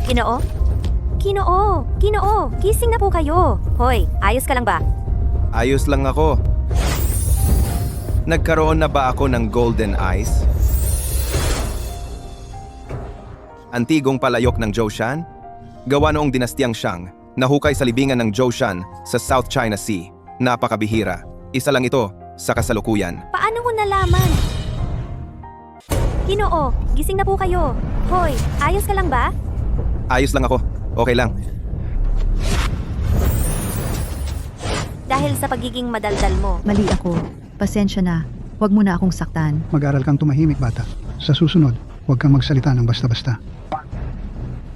Ginoo? Ginoo! Ginoo! Gising na po kayo! Hoy, ayos ka lang ba? Ayos lang ako. Nagkaroon na ba ako ng golden eyes? Antigong palayok ng Zhoushan? Gawa noong dinastiyang Shang, nahukay sa libingan ng Zhoushan sa South China Sea. Napakabihira. Isa lang ito sa kasalukuyan. Paano mo nalaman? Ginoo, gising na po kayo. Hoy, ayos ka lang ba? Ayos lang ako. Okay lang. Dahil sa pagiging madaldal mo. Mali ako. Pasensya na. Huwag mo na akong saktan. Mag-aral kang tumahimik, bata. Sa susunod, huwag kang magsalita ng basta-basta.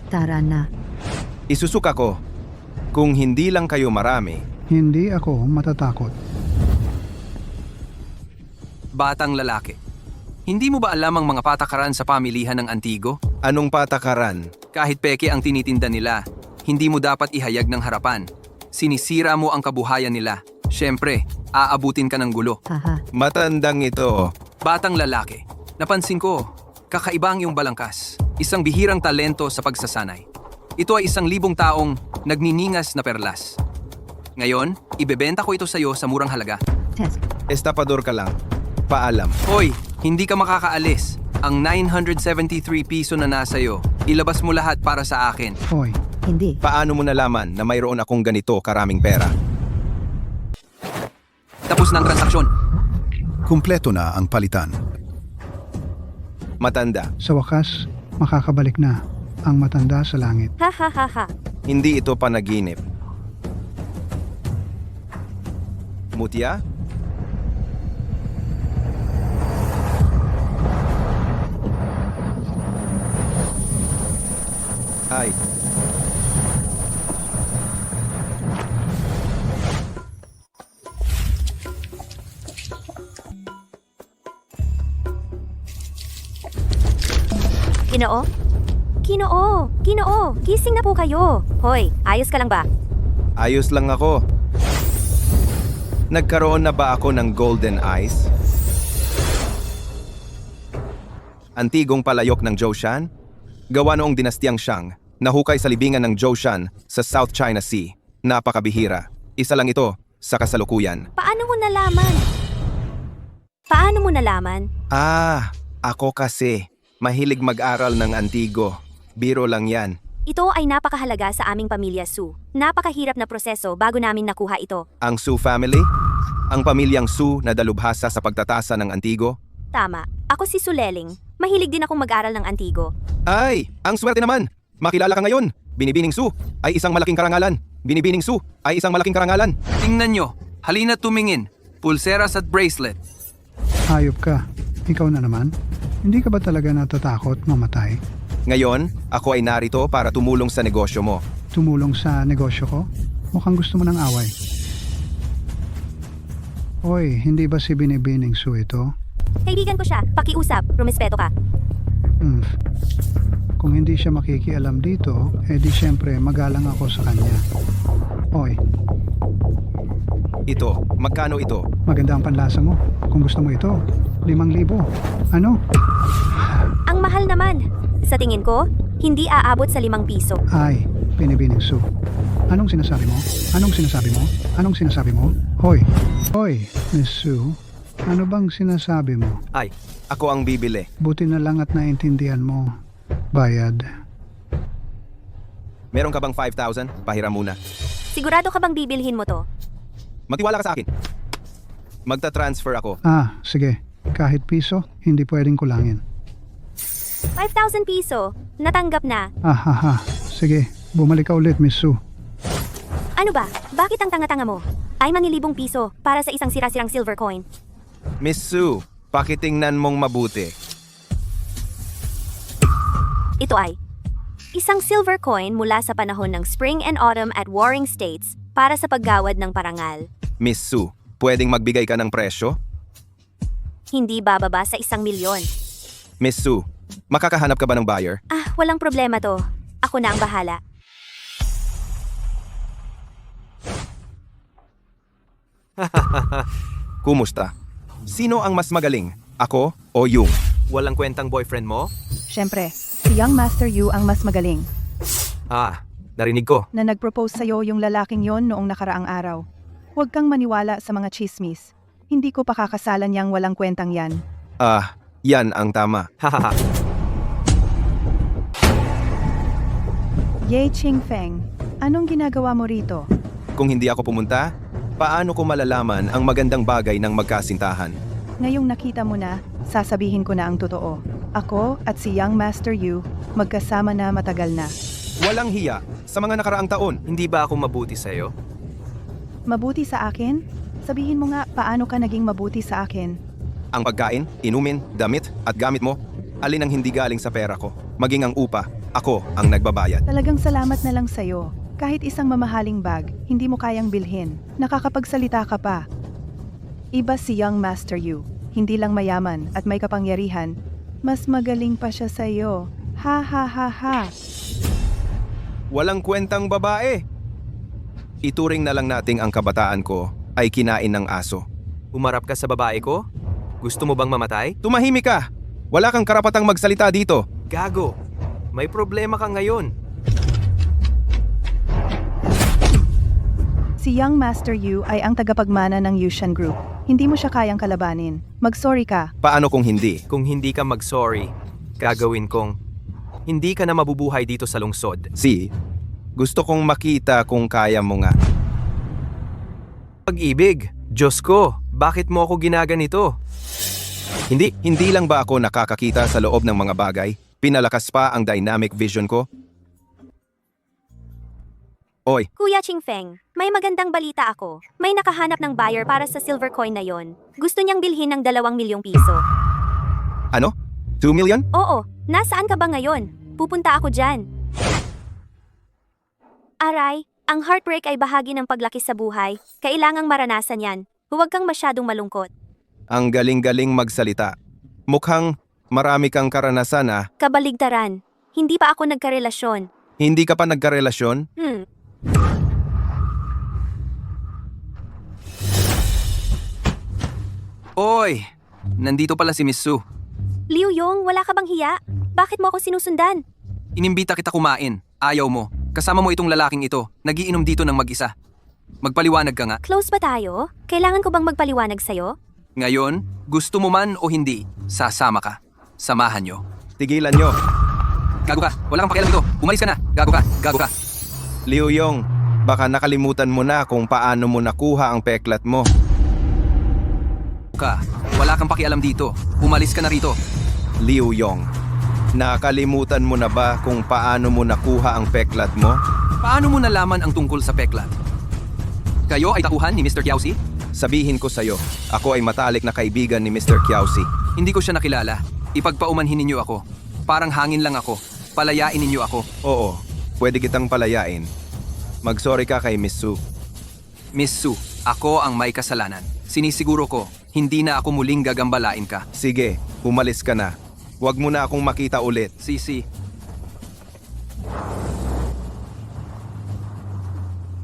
Tara na. Isusuka ko. Kung hindi lang kayo marami, Hindi ako matatakot. Batang lalaki. Hindi mo ba alam ang mga patakaran sa pamilihan ng Antigo? anong patakaran? Kahit peke ang tinitinda nila, hindi mo dapat ihayag ng harapan. Sinisira mo ang kabuhayan nila. Siyempre, aabutin ka ng gulo. Haha. Matandang ito. Batang lalaki, napansin ko, kakaiba ang iyong balangkas. Isang bihirang talento sa pagsasanay. Ito ay 1,000 taong nagniningas na perlas. Ngayon, ibebenta ko ito sa iyo sa murang halaga. Test. Estapador ka lang. Paalam. Hoy, hindi ka makakaalis. Ang 973 piso na nasa iyo, ilabas mo lahat para sa akin. Hoy, Hindi. Paano mo nalaman na mayroon akong ganito karaming pera? Tapos na ang transaksyon. Kumpleto na ang palitan. Matanda. sa wakas, makakabalik na ang matanda sa langit. Ha ha ha ha. Hindi ito panaginip. Mutya? Ay, Ginoo? Ginoo! Ginoo! Gising na po kayo. Hoy, ayos ka lang ba? ayos lang ako. Nagkaroon na ba ako ng golden eyes? Antigong palayok ng Zhoushan? Gawa noong dinastiyang Shang, nahukay sa libingan ng Zhoushan sa South China Sea. Napakabihira. Isa lang ito sa kasalukuyan. Paano mo nalaman? Paano mo nalaman? Ako kasi. Mahilig mag-aral ng Antigo. Biro lang yan. Ito ay napakahalaga sa aming pamilya Su. Napakahirap na proseso bago namin nakuha ito. Ang Su family? Ang pamilyang Su na dalubhasa sa pagtatasa ng Antigo? Tama. Ako si Suleling. Mahilig din akong mag-aral ng Antigo. Ay, ang swerte naman! Makilala ka ngayon. Binibining Su ay isang malaking karangalan. Binibining Su ay isang malaking karangalan. Tingnan nyo, halina tumingin. Pulseras at bracelet. Hayop ka. Ikaw na naman. Hindi ka ba talaga natatakot mamatay? Ngayon, ako ay narito para tumulong sa negosyo mo. Tumulong sa negosyo ko? Mukhang gusto mo ng away. Hoy, hindi ba si Binibining Su ito? Kaibigan ko siya. Pakiusap. Rumespeto ka. Kung hindi siya makikialam dito, di syempre magalang ako sa kanya. Hoy, Ito, magkano ito? maganda ang panlasa mo. Kung gusto mo ito, 5,000. Ano? Ang mahal naman. Sa tingin ko, hindi aabot sa 5 piso. Ay, Binibining Su. Anong sinasabi mo? Anong sinasabi mo? Anong sinasabi mo? Hoy! Hoy, Miss Su. Ano bang sinasabi mo? Ay, ako ang bibili. Buti na lang at naintindihan mo. Bayad. Meron ka bang 5,000? Pahiram muna. Sigurado ka bang bibilhin mo to? Magtiwala ka sa akin. Magta-transfer ako. Sige. Kahit piso, hindi pwedeng kulangin. 5,000 piso. Natanggap na. Sige, bumalik ka ulit, Miss Su. Ano ba? Bakit ang tanga-tanga mo? Ay manilibong piso para sa isang sira-sirang silver coin. Miss Su, pakitingnan mong mabuti. Ito ay isang silver coin mula sa panahon ng Spring and Autumn at Warring States para sa paggawad ng parangal. Miss Su, pwedeng magbigay ka ng presyo? Hindi bababa sa 1,000,000. Miss Su, makakahanap ka ba ng buyer? Walang problema to. Ako na ang bahala. Kumusta? Sino ang mas magaling? Ako o Yung? Walang kwentang boyfriend mo? Siyempre, si Young Master Yu ang mas magaling. Narinig ko. Na nag-propose sa'yo yung lalaking yon noong nakaraang araw. Huwag kang maniwala sa mga chismis. Hindi ko pakakasalan yang walang kwentang yan. Yan ang tama. Hahaha. Ye Qingfeng, anong ginagawa mo rito? Kung hindi ako pumunta, paano ko malalaman ang magandang bagay ng magkasintahan? Ngayong nakita mo na, sasabihin ko na ang totoo. Ako at si Young Master Yu, magkasama na matagal na. Walang hiya sa mga nakaraang taon. Hindi ba ako mabuti sa'yo? Mabuti sa akin? Sabihin mo nga paano ka naging mabuti sa akin. Ang pagkain, inumin, damit at gamit mo, alin ang hindi galing sa pera ko. Maging ang upa, ako ang nagbabayad. Talagang salamat na lang sa'yo. Kahit isang mamahaling bag, hindi mo kayang bilhin. Nakakapagsalita ka pa. Iba si Young Master Yu. Hindi lang mayaman at may kapangyarihan. Mas magaling pa siya sa'yo. Ha ha ha ha. Walang kwentang babae. Ituring na lang nating ang kabataan ko ay kinain ng aso. Umarap ka sa babae ko? Gusto mo bang mamatay? Tumahimik ka! Wala kang karapatang magsalita dito. Gago! May problema ka ngayon. Si Young Master Yu ay ang tagapagmana ng Yushan Group. Hindi mo siya kayang kalabanin. Mag-sorry ka. Paano kung hindi? Kung hindi ka mag-sorry, gagawin kong hindi ka na mabubuhay dito sa lungsod. Gusto kong makita kung kaya mo nga. Pag-ibig, Diyos ko, bakit mo ako ginaganito? Hindi lang ba ako nakakakita sa loob ng mga bagay? Pinalakas pa ang dynamic vision ko? Oy, Kuya Qingfeng, may magandang balita ako. May nakahanap ng buyer para sa silver coin na yon. Gusto niyang bilhin ng 2 milyong piso. ano? 2 million? Oo, nasaan ka ba ngayon? Pupunta ako dyan. Aray, ang heartbreak ay bahagi ng paglaki sa buhay. Kailangang maranasan yan. Huwag kang masyadong malungkot. Ang galing-galing magsalita. Mukhang marami kang karanasan ah. Kabaligtaran. Hindi pa ako nagkarelasyon. Hindi ka pa nagkarelasyon? Oy! Nandito pala si Miss Su. Liu Yong, wala ka bang hiya? Bakit mo ako sinusundan? Inimbita kita kumain. Ayaw mo. Kasama mo itong lalaking ito. Nagiinom dito ng mag-isa. Magpaliwanag ka nga. Close ba tayo? Kailangan ko bang magpaliwanag sa'yo? Ngayon, gusto mo man o hindi, sasama ka. Samahan nyo. Tigilan nyo. Gago ka. Wala kang pakialam dito. Umalis ka na. Gago ka. Gago ka. Liu Yong, baka nakalimutan mo na kung paano mo nakuha ang peklat mo. Wala kang pakialam dito. Umalis ka na rito. Liu Yong, nakalimutan mo na ba kung paano mo nakuha ang peklat mo? Paano mo nalaman ang tungkol sa peklat? Kayo ay tauhan ni Mr. Kiaosi? Sabihin ko sa'yo, ako ay matalik na kaibigan ni Mr. Kiaosi. Hindi ko siya nakilala. Ipagpaumanhin ninyo ako. Parang hangin lang ako. Palayain ninyo ako. Oo, pwede kitang palayain. Magsorry ka kay Miss Su. Miss Su, ako ang may kasalanan. Sinisiguro ko, hindi na ako muling gagambalain ka. Sige, umalis ka na. Huwag mo na akong makita ulit. Sisi.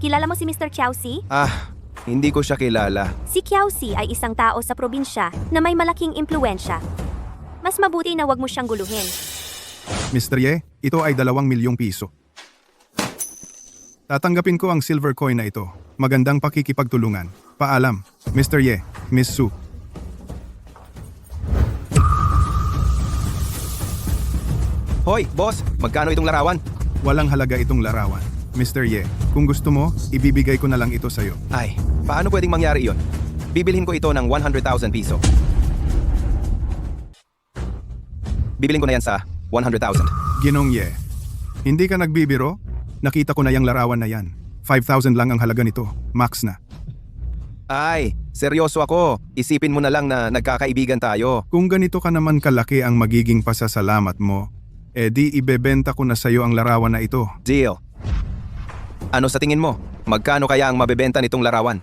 Kilala mo si Mr. Kiaosi? Hindi ko siya kilala. Si Kiaosi ay isang tao sa probinsya na may malaking impluensya. Mas mabuti na wag mo siyang guluhin. Mr. Ye, ito ay 2 milyong piso. Tatanggapin ko ang silver coin na ito. Magandang pakikipagtulungan. Paalam, Mr. Ye, Miss Su. Hoy, boss, magkano itong larawan? Walang halaga itong larawan. Mr. Ye, kung gusto mo, ibibigay ko na lang ito sa'yo. Ay, paano pwedeng mangyari iyon? Bibilhin ko ito ng 100,000 piso. Bibilhin ko na yan sa 100,000. Ginong Ye, hindi ka nagbibiro? Nakita ko na yung larawan na yan. 5,000 lang ang halaga nito. Max na. Ay, seryoso ako. Isipin mo na lang na nagkakaibigan tayo. Kung ganito ka naman kalaki ang magiging pasasalamat mo, di ibebenta ko na sa'yo ang larawan na ito. Deal. Ano sa tingin mo? Magkano kaya ang mabebenta nitong larawan?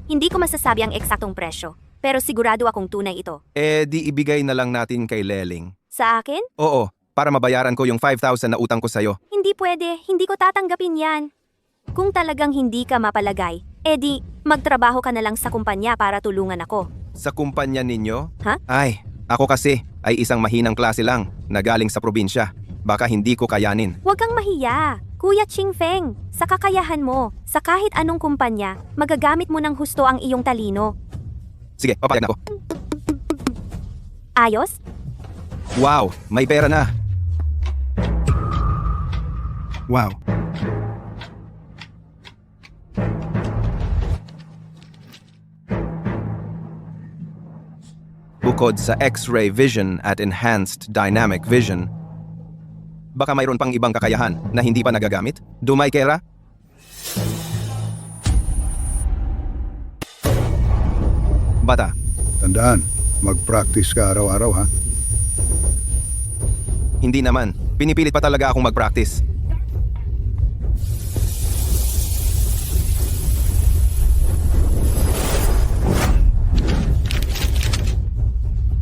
Hindi ko masasabi ang eksaktong presyo, pero sigurado akong tunay ito. Di ibigay na lang natin kay Leling. Sa akin? Oo, para mabayaran ko yung 5,000 na utang ko sa'yo. Hindi pwede, hindi ko tatanggapin yan. Kung talagang hindi ka mapalagay, edi magtrabaho ka na lang sa kumpanya para tulungan ako. Sa kumpanya ninyo? Ha? Ay, ako kasi ay isang mahinang klase lang na galing sa probinsya. Baka hindi ko kayanin. Huwag kang mahiya. Kuya Chingfeng, sa kakayahan mo, sa kahit anong kumpanya, magagamit mo ng husto ang iyong talino. Sige, papayag na ako. Ayos? Wow, may pera na. Wow. Bukod sa X-ray vision at enhanced dynamic vision, baka mayroon pang ibang kakayahan na hindi pa nagagamit? Dumay kera? Bata, Tandaan, mag-practice ka araw-araw ha. hindi naman. Pinipilit pa talaga akong mag-practice.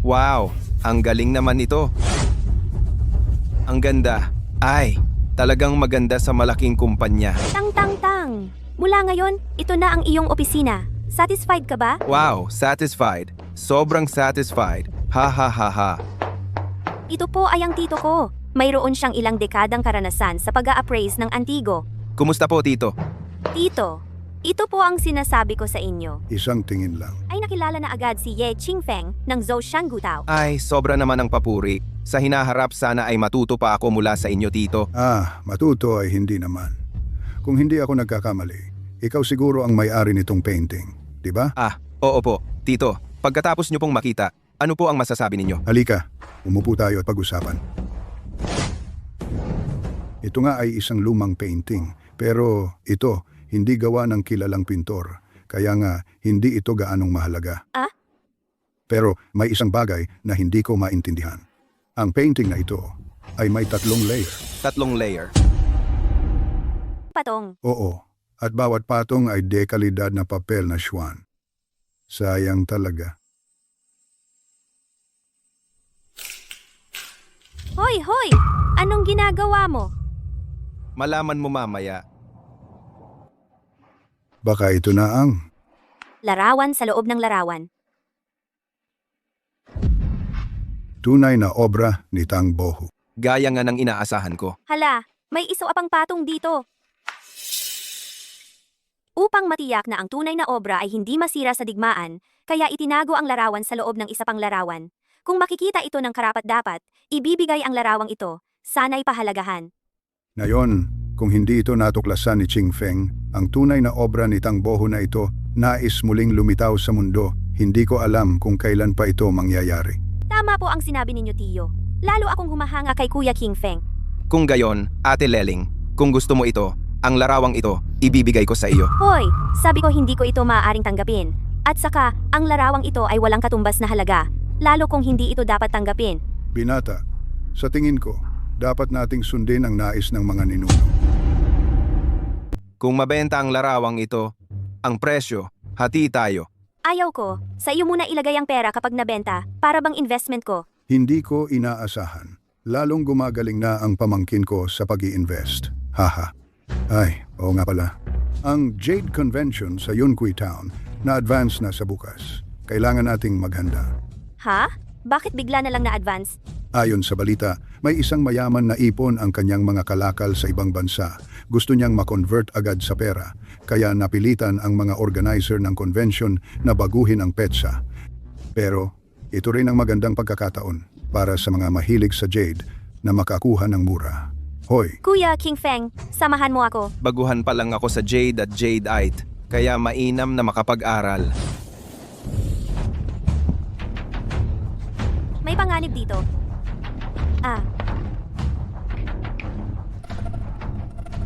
Wow, ang galing naman nito. Ang ganda. Ay, talagang maganda sa malaking kumpanya. Tang-tang-tang! Mula ngayon, ito na ang iyong opisina. Satisfied ka ba? Wow, satisfied. Sobrang satisfied. Ha ha ha ha. Ito po ay ang tito ko. Mayroon siyang ilang dekadang karanasan sa pag-a-appraise ng Antigo. Kumusta po, Tito? Tito, ito po ang sinasabi ko sa inyo. Isang tingin lang. Ay nakilala na agad si Ye Qingfeng ng Zhoushan Gutao. Ay, sobra naman ang papuri. Sa hinaharap sana ay matuto pa ako mula sa inyo, Tito. Matuto ay hindi naman. Kung hindi ako nagkakamali, ikaw siguro ang may-ari nitong painting, di ba? Oo po. Tito, pagkatapos nyo pong makita, ano po ang masasabi ninyo? Halika, umupo tayo at pag-usapan. Ito nga ay isang lumang painting, pero ito hindi gawa ng kilalang pintor, kaya nga hindi ito gaanong mahalaga. Pero may isang bagay na hindi ko maintindihan. Ang painting na ito ay may 3 layer. 3 layer. Patong, Oo, at bawat patong ay dekalidad na papel na swan. Sayang talaga. hoy hoy! Anong ginagawa mo? Malaman mo mamaya. Baka ito na ang... Larawan sa loob ng larawan. tunay na obra ni Tang Bohu. Gaya nga ng inaasahan ko. Hala, may isa pang patong dito. Upang matiyak na ang tunay na obra ay hindi masira sa digmaan, kaya itinago ang larawan sa loob ng isa pang larawan. Kung makikita ito ng karapat-dapat, ibibigay ang larawang ito, sana'y pahalagahan. Ngayon, kung hindi ito natuklasan ni Chingfeng, ang tunay na obra ni Tang Bohu na ito nais muling lumitaw sa mundo. Hindi ko alam kung kailan pa ito mangyayari. Tama po ang sinabi ninyo, Tiyo. Lalo akong humahanga kay Kuya Qingfeng. Kung gayon, Ate Leling, kung gusto mo ito, ang larawang ito, ibibigay ko sa iyo. Hoy, sabi ko hindi ko ito maaaring tanggapin. At saka, ang larawang ito ay walang katumbas na halaga. Lalo kung hindi ito dapat tanggapin. Binata, sa tingin ko, dapat nating sundin ang nais ng mga ninuno. Kung mabenta ang larawang ito, ang presyo, hati tayo. Ayaw ko, sa iyo muna ilagay ang pera kapag nabenta, para bang investment ko. Hindi ko inaasahan. Lalong gumagaling na ang pamangkin ko sa pag-i-invest. Haha. Ay, oo nga pala. Ang Jade Convention sa Yunqui Town na-advance na sa bukas. Kailangan nating maghanda. Ha? Bakit bigla na lang na-advance? Ayon sa balita, may isang mayaman na ipon ang kanyang mga kalakal sa ibang bansa. Gusto niyang ma-convert agad sa pera, kaya napilitan ang mga organizer ng convention na baguhin ang petsa. Pero ito rin ang magandang pagkakataon para sa mga mahilig sa jade na makakuha ng mura. Hoy, Kuya Qingfeng, samahan mo ako. Baguhan pa lang ako sa Jade at Jadeite, kaya mainam na makapag-aral. May panganib dito.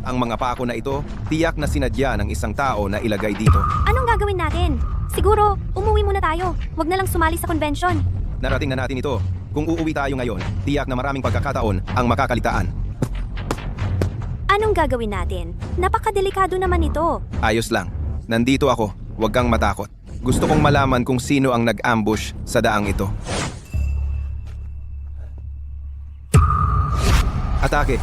Ang mga pako na ito, tiyak na sinadya ng isang tao na ilagay dito. Anong gagawin natin? Siguro, umuwi muna tayo. Huwag na lang sumali sa convention. Narating na natin ito. Kung uuwi tayo ngayon, tiyak na maraming pagkakataon ang makakalitaan. Anong gagawin natin? Napakadelikado naman ito. Ayos lang. Nandito ako. Huwag kang matakot. Gusto kong malaman kung sino ang nag-ambush sa daang ito. Atake!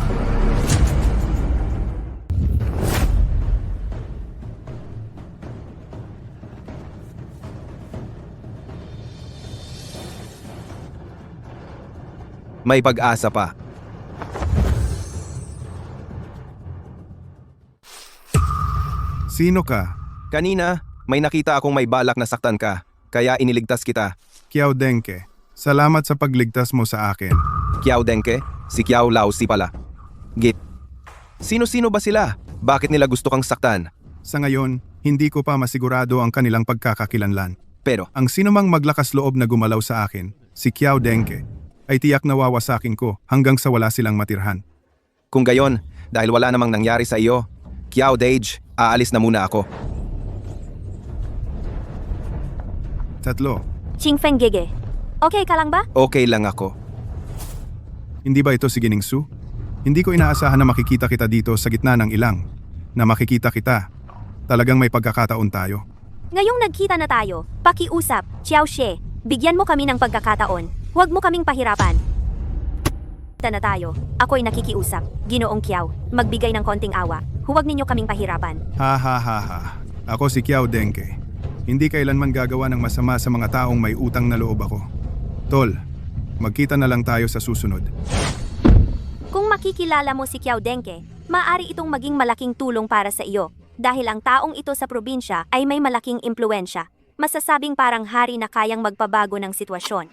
May pag-asa pa. Sino ka? Kanina, may nakita akong may balak na saktan ka, kaya iniligtas kita. Kiao Denke. Salamat sa pagligtas mo sa akin. Kiao Denke, si Kiao Laosi pala. Git. Sino-sino ba sila? Bakit nila gusto kang saktan? Sa ngayon, hindi ko pa masigurado ang kanilang pagkakakilanlan. Pero, Ang sinumang maglakas loob na gumalaw sa akin, si Kiao Denke, ay tiyak na wawasakin ko hanggang sa wala silang matirhan. kung gayon, dahil wala namang nangyari sa iyo, Kiao Dage, aalis na muna ako. 3. Qingfeng Gege. Okay ka lang ba? Okay lang ako. Hindi ba ito si Gining Su? Hindi ko inaasahan na makikita kita dito sa gitna ng ilang. Na makikita kita. Talagang may pagkakataon tayo. Ngayong nagkita na tayo, pakiusap, Xiao Xie, bigyan mo kami ng pagkakataon. Huwag mo kaming pahirapan. Na tayo. Ako'y nakikiusap. Ginoong Kiao, magbigay ng konting awa. Huwag ninyo kaming pahirapan. Ha ha ha ha. Ako si Kiao Denke. Hindi kailanman gagawa ng masama sa mga taong may utang na loob ako. Tol, magkita na lang tayo sa susunod. Kung makikilala mo si Kiao Denke, maaari itong maging malaking tulong para sa iyo. Dahil ang taong ito sa probinsya ay may malaking impluensya. Masasabing parang hari na kayang magpabago ng sitwasyon.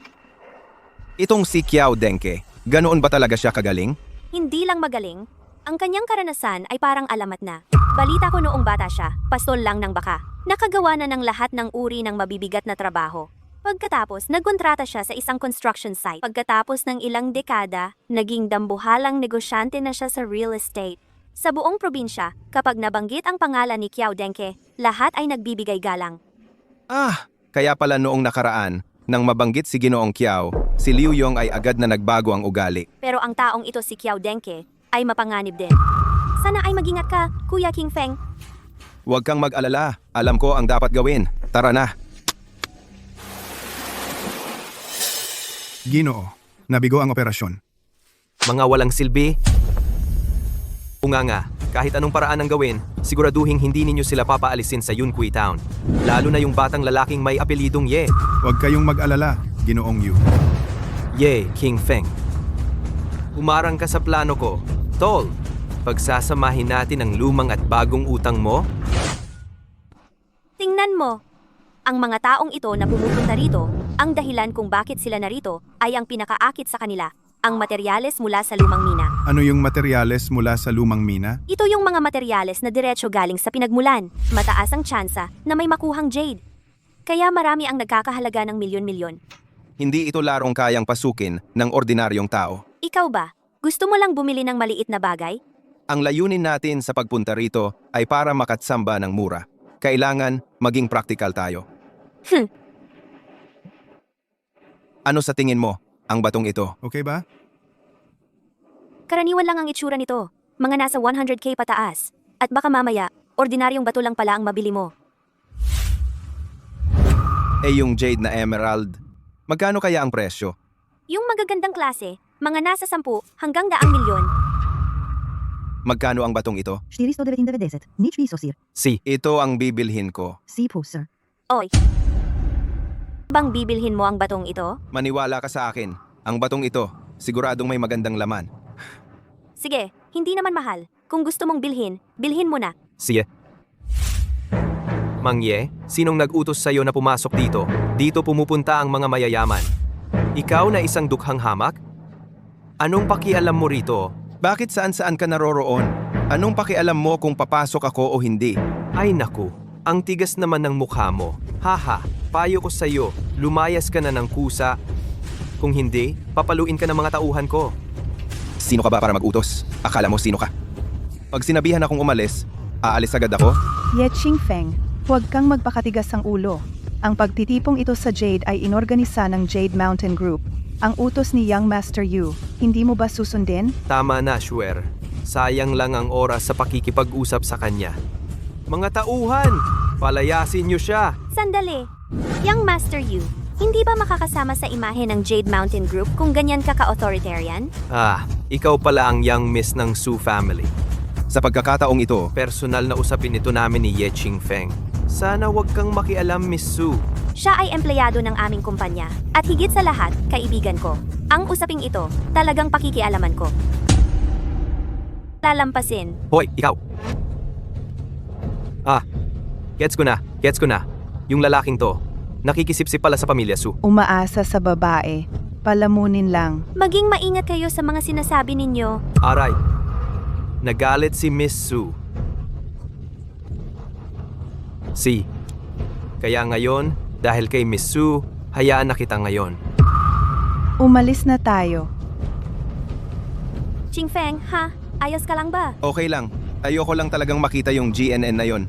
Itong si Kiao Denke, ganoon ba talaga siya kagaling? Hindi lang magaling, ang kanyang karanasan ay parang alamat na. Balita ko noong bata siya, pastol lang ng baka. Nakagawa na ng lahat ng uri ng mabibigat na trabaho. Pagkatapos, nagkontrata siya sa isang construction site. Pagkatapos ng ilang dekada, naging dambuhalang negosyante na siya sa real estate. Sa buong probinsya, kapag nabanggit ang pangalan ni Kiao Denke, lahat ay nagbibigay galang. Kaya pala noong nakaraan, nang mabanggit si Ginoong Kiao, si Liu Yong ay agad na nagbago ang ugali. Pero ang taong ito si Kiao Denke ay mapanganib din. Sana ay magingat ka, Kuya King Feng. Huwag kang mag-alala, alam ko ang dapat gawin. Tara na. Ginoo, nabigo ang operasyon. Mga walang silbi. Nga, kahit anong paraan ang gawin, siguraduhin hindi ninyo sila papaalisin sa Yunqui Town. Lalo na yung batang lalaking may apelidong Ye. Huwag kayong mag-alala, Ginoong Yu. Ye, King Feng. Umarang ka sa plano ko. Tol, pagsasamahin natin ang lumang at bagong utang mo? Tingnan mo. Ang mga taong ito na pumupunta rito, ang dahilan kung bakit sila narito ay ang pinakaakit sa kanila, ang materyales mula sa lumang mina. Ano yung materyales mula sa lumang mina? Ito yung mga materyales na diretso galing sa pinagmulan. Mataas ang tsansa na may makuhang jade. Kaya marami ang nagkakahalaga ng milyon-milyon. Hindi ito larong kayang pasukin ng ordinaryong tao. Ikaw ba? Gusto mo lang bumili ng maliit na bagay? Ang layunin natin sa pagpunta rito ay para makatsamba ng mura. Kailangan maging practical tayo. Ano sa tingin mo, ang batong ito? Okay ba? Karaniwan lang ang itsura nito. Mga nasa 100k pataas. At baka mamaya, ordinaryong bato lang pala ang mabili mo. Yung jade na emerald, magkano kaya ang presyo? Yung magagandang klase, mga nasa 10 hanggang 100 milyon. Magkano ang batong ito? 499, nici piso, sir. Si, Ito ang bibilhin ko. Si po, sir. Oy. Bang bibilhin mo ang batong ito? Maniwala ka sa akin, ang batong ito, siguradong may magandang laman. Sige, hindi naman mahal. Kung gusto mong bilhin, bilhin mo na. siya. Mang Ye, sinong nag-utos sa'yo na pumasok dito? Dito pumupunta ang mga mayayaman. Ikaw na isang dukhang hamak? Anong pakialam mo rito? Bakit saan-saan ka naroroon? Anong pakialam mo kung papasok ako o hindi? Ay naku, ang tigas naman ng mukha mo. Haha, payo ko sa'yo, lumayas ka na ng kusa. Kung hindi, papaluin ka ng mga tauhan ko. Sino ka ba para mag-utos? Akala mo sino ka? Pag sinabihan akong umalis, aalis agad ako? Ye Qingfeng, huwag kang magpakatigas ang ulo. Ang pagtitipong ito sa Jade ay inorganisa ng Jade Mountain Group. Ang utos ni Young Master Yu, hindi mo ba susundin? Tama na, Shuer. Sayang lang ang oras sa pakikipag-usap sa kanya. Mga tauhan, palayasin niyo siya. Sandali. Young Master Yu, hindi ba makakasama sa imahe ng Jade Mountain Group kung ganyan ka ka-authoritarian? Ikaw pala ang young miss ng Su family. Sa pagkakataong ito, Personal na usapin ito namin ni Ye Qingfeng. Sana wag kang makialam, Miss Su. Siya ay empleyado ng aming kumpanya at higit sa lahat, kaibigan ko. Ang usaping ito, talagang pakikialaman ko. Lalampasin. Hoy, ikaw! Gets ko na. Yung lalaking to, nakikisipsip pala sa pamilya Su. Umaasa sa babae. Palamunin lang. Maging maingat kayo sa mga sinasabi ninyo. Aray, nagalit si Miss Su. Kaya ngayon, dahil kay Miss Su, hayaan na kita ngayon. Umalis na tayo. Chingfeng, ha? Ayos ka lang ba? Okay lang. Ayoko lang talagang makita yung GNN na yon.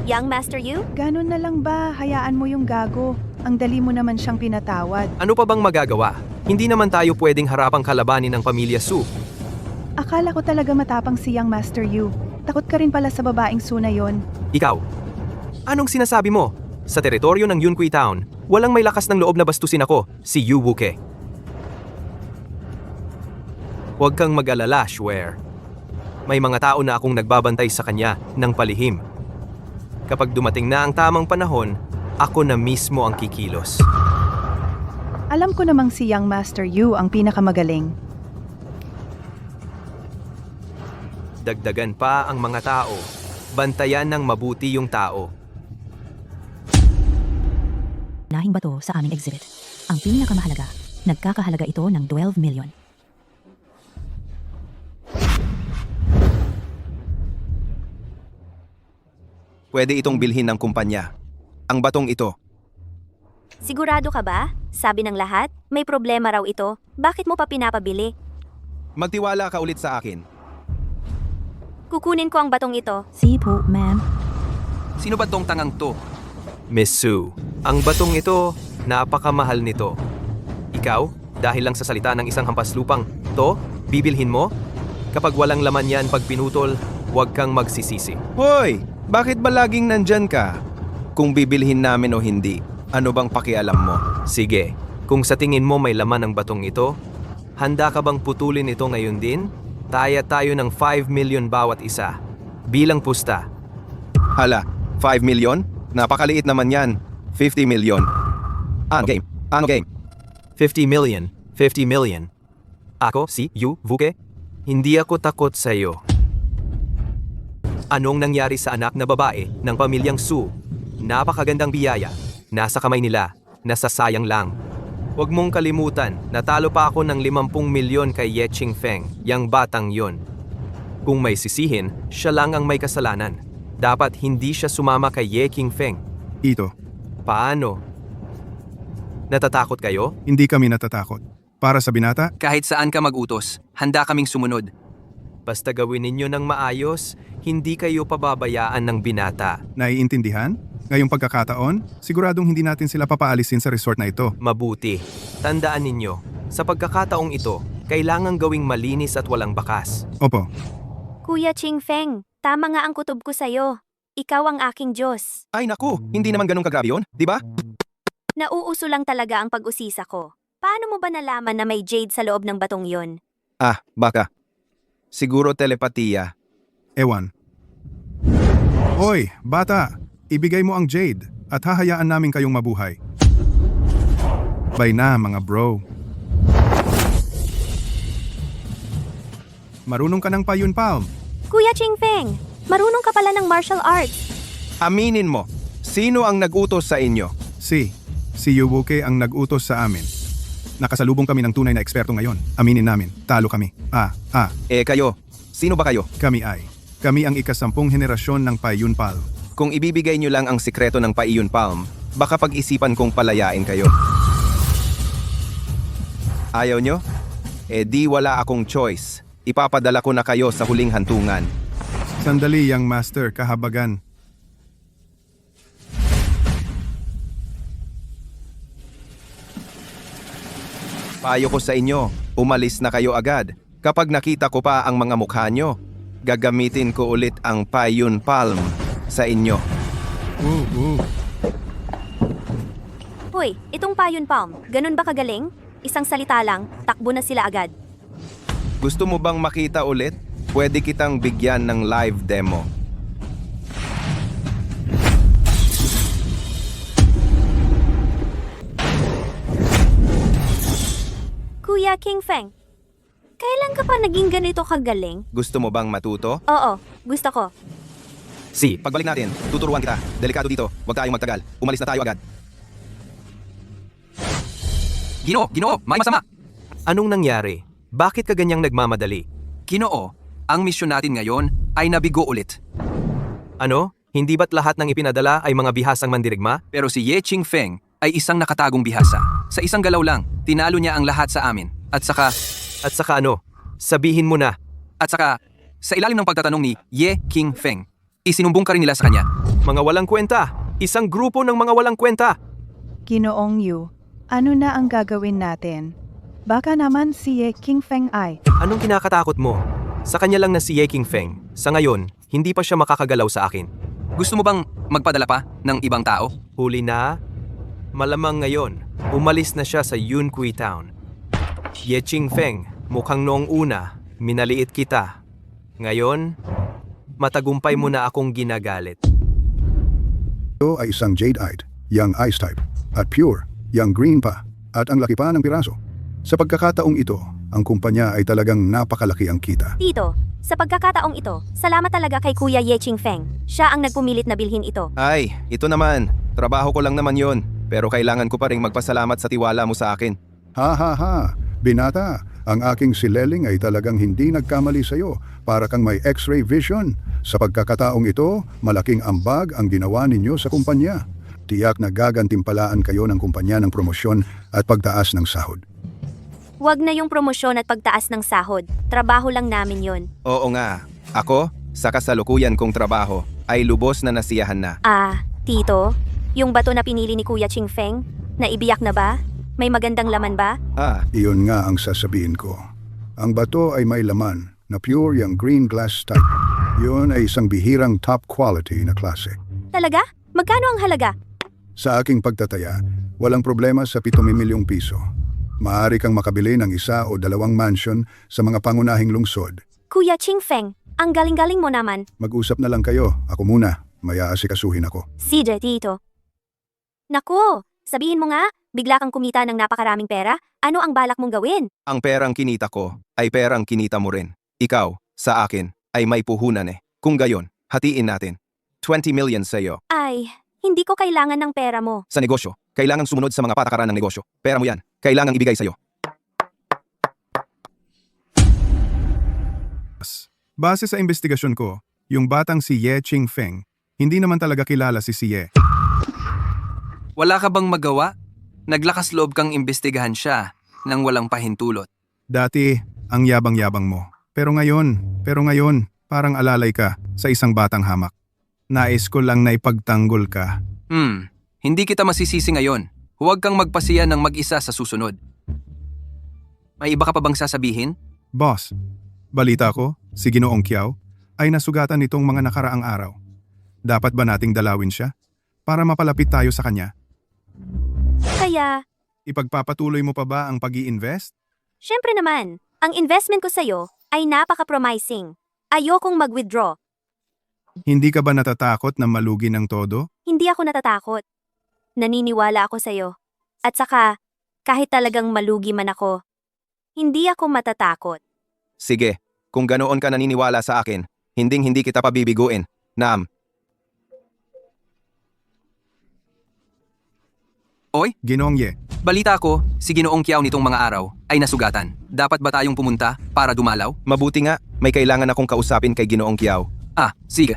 Young Master Yu? Ganon na lang ba? Hayaan mo yung gago. Ang dali mo naman siyang pinatawad. Ano pa bang magagawa? Hindi naman tayo pwedeng harapang kalabanin ng pamilya Su. Akala ko talaga matapang si Young Master Yu. Takot ka rin pala sa babaeng Su na yon. Ikaw, anong sinasabi mo? Sa teritoryo ng Yunqui Town, walang may lakas ng loob na bastusin ako, si Yu Wuke. Huwag kang mag-alala, Schwer. May mga tao na akong nagbabantay sa kanya ng palihim. Kapag dumating na ang tamang panahon, ako na mismo ang kikilos. Alam ko namang si Young Master Yu ang pinakamagaling. Dagdagan pa ang mga tao. Bantayan ng mabuti yung tao. Nahing bato sa aming exhibit. Ang pinakamahalaga, nagkakahalaga ito ng 12 million. Pwede itong bilhin ng kumpanya. Ang batong ito. Sigurado ka ba? Sabi ng lahat, may problema raw ito. Bakit mo pa pinapabili? Magtiwala ka ulit sa akin. Kukunin ko ang batong ito. Si po, ma'am. Sino ba tong tangang to? Miss Su, ang batong ito, napakamahal nito. Ikaw, dahil lang sa salita ng isang hampas lupang, to, bibilhin mo? Kapag walang laman yan pag pinutol, huwag kang magsisisi. Hoy! Bakit ba laging nandyan ka? Kung bibilhin namin o hindi, ano bang pakialam mo? Sige, kung sa tingin mo may laman ang batong ito, handa ka bang putulin ito ngayon din? Taya tayo ng 5 million bawat isa. Bilang pusta. Hala, 5 million? Napakaliit naman yan. 50 million. Ano game? 50 million. 50 million. Ako, si Yu Wuke? Hindi ako takot sa iyo. Anong nangyari sa anak na babae ng pamilyang Su? Napakagandang biyaya. Nasa kamay nila. Nasasayang lang. Huwag mong kalimutan, natalo pa ako ng 50 milyon kay Ye Chingfeng, yang batang yon. Kung may sisihin, siya lang ang may kasalanan. Dapat hindi siya sumama kay Ye Qingfeng. Ito, Paano? Natatakot kayo? hindi kami natatakot. Para sa binata, Kahit saan ka mag-utos, handa kaming sumunod. Basta gawin ninyo ng maayos, hindi kayo pababayaan ng binata. naiintindihan? Ngayong pagkakataon, siguradong hindi natin sila papaalisin sa resort na ito. Mabuti. Tandaan ninyo, sa pagkakataong ito, kailangang gawing malinis at walang bakas. Opo, Kuya Chingfeng, tama nga ang kutob ko sa'yo. Ikaw ang aking Diyos. Ay naku, hindi naman ganun kagrabe yun, di ba? Nauuso lang talaga ang pag-usisa ko. Paano mo ba nalaman na may jade sa loob ng batong yon? Ah, baka. Siguro telepatiya. ewan. Hoy, bata! Ibigay mo ang jade at hahayaan namin kayong mabuhay. Bye na, mga bro. Marunong ka ng payun palm. Kuya Chingfeng, marunong ka pala ng martial arts. Aminin mo, sino ang nag-utos sa inyo? Si Yu Wuke ang nag-utos sa amin. Nakasalubong kami ng tunay na eksperto ngayon. Aminin namin, talo kami. Kayo, sino ba kayo? Kami ang ika-10 henerasyon ng Payun Pal. Kung ibibigay nyo lang ang sikreto ng Paiyon Palm, baka pag-isipan kong palayain kayo. Ayaw nyo? Di wala akong choice. Ipapadala ko na kayo sa huling hantungan. Sandali, young master, kahabagan. Payo ko sa inyo, umalis na kayo agad. Kapag nakita ko pa ang mga mukha nyo, gagamitin ko ulit ang Paiyon Palm sa inyo. Hoy, itong Payun Palm, ganun ba kagaling? Isang salita lang, takbo na sila agad. Gusto mo bang makita ulit? Pwede kitang bigyan ng live demo. Kuya Qingfeng, kailan ka pa naging ganito kagaling? Gusto mo bang matuto? Oo, gusto ko. Si, pagbalik natin, tuturuan kita. Delikado dito, huwag tayong magtagal. Umalis na tayo agad. Ginoo, may masama. Anong nangyari? Bakit ka ganyang nagmamadali? Ginoo, ang misyon natin ngayon ay nabigo ulit. Ano? Hindi ba't lahat ng ipinadala ay mga bihasang mandirigma? Pero si Ye Qingfeng ay isang nakatagong bihasa. Sa isang galaw lang, tinalo niya ang lahat sa amin. At saka, Ano? Sabihin mo na. sa ilalim ng pagtatanong ni Ye Qingfeng, isinumbong ka rin nila sa kanya. Mga walang kwenta. Isang grupo ng mga walang kwenta. Ginoong Yu, ano na ang gagawin natin? Baka naman si Ye Qingfeng ay. Anong kinakatakot mo? Sa kanya lang na si Ye Qingfeng. Sa ngayon, hindi pa siya makakagalaw sa akin. Gusto mo bang magpadala pa ng ibang tao? Huli na? Malamang ngayon, umalis na siya sa Yunqui Town. Ye Qingfeng, mukhang noong una, minaliit kita. Ngayon, matagumpay mo na akong ginagalit. Ito ay isang Jadeite, young ice type, at pure, young green pa, at ang laki pa ng piraso. Sa pagkakataong ito, ang kumpanya ay talagang napakalaki ang kita. Tito, sa pagkakataong ito, salamat talaga kay Kuya Ye Qingfeng. Siya ang nagpumilit na bilhin ito. Ay, ito naman. Trabaho ko lang naman yon. Pero kailangan ko pa ring magpasalamat sa tiwala mo sa akin. Ha ha ha, binata, ang aking si Leling ay talagang hindi nagkamali sa'yo para kang may x-ray vision. Sa pagkakataong ito, malaking ambag ang ginawa ninyo sa kumpanya. Tiyak na gagantimpalaan kayo ng kumpanya ng promosyon at pagtaas ng sahod. Huwag na yung promosyon at pagtaas ng sahod. Trabaho lang namin yon. Oo nga. Ako, sa kasalukuyan kong trabaho, ay lubos na nasiyahan na. Tito, yung bato na pinili ni Kuya Qingfeng, naibiyak na ba? May magandang laman ba? Iyon nga ang sasabihin ko. Ang bato ay may laman na pure yung green glass type. Yun ay isang bihirang top quality na klase. Talaga? Magkano ang halaga? Sa aking pagtataya, walang problema sa 7 milyong piso. Maaari kang makabili ng 1 o 2 mansion sa mga pangunahing lungsod. Kuya Qingfeng, ang galing-galing mo naman. Mag-usap na lang kayo. Ako muna. May aasikasuhin ako. CJ, Tito. Naku, sabihin mo nga, bigla kang kumita ng napakaraming pera? Ano ang balak mong gawin? Ang perang kinita ko, ay perang kinita mo rin. Ikaw, sa akin, ay may puhunan eh. Kung gayon, hatiin natin. 20 million sa iyo. Ay, hindi ko kailangan ng pera mo. Sa negosyo, kailangang sumunod sa mga patakaran ng negosyo. Pera mo yan, kailangang ibigay sa iyo. Base sa investigasyon ko, yung batang si Ye Qingfeng, hindi naman talaga kilala si Ye. Wala ka bang magawa? Naglakas loob kang imbestigahan siya nang walang pahintulot. Dati, ang yabang-yabang mo. Pero ngayon, parang alalay ka sa isang batang hamak. Nais ko lang na ipagtanggol ka. Hindi kita masisisi ngayon. Huwag kang magpasiya ng mag-isa sa susunod. May iba ka pa bang sasabihin? Boss, balita ko, si Ginoong Kiao, ay nasugatan nitong mga nakaraang araw. Dapat ba nating dalawin siya? Para mapalapit tayo sa kanya. Kaya, Ipagpapatuloy mo pa ba ang pag-i-invest? syempre naman, ang investment ko sa'yo ay napaka-promising. Ayokong mag-withdraw. Hindi ka ba natatakot na malugi ng todo? Hindi ako natatakot. Naniniwala ako sa'yo. At saka, kahit talagang malugi man ako, hindi ako matatakot. Sige, kung ganoon ka naniniwala sa akin, hindi kita pabibiguin. Naam. Oy, Ginoong Ye, balita ko, si Ginoong Kiao nitong mga araw ay nasugatan. Dapat ba tayong pumunta para dumalaw? Mabuti nga, may kailangan akong kausapin kay Ginoong Kiao. Sige.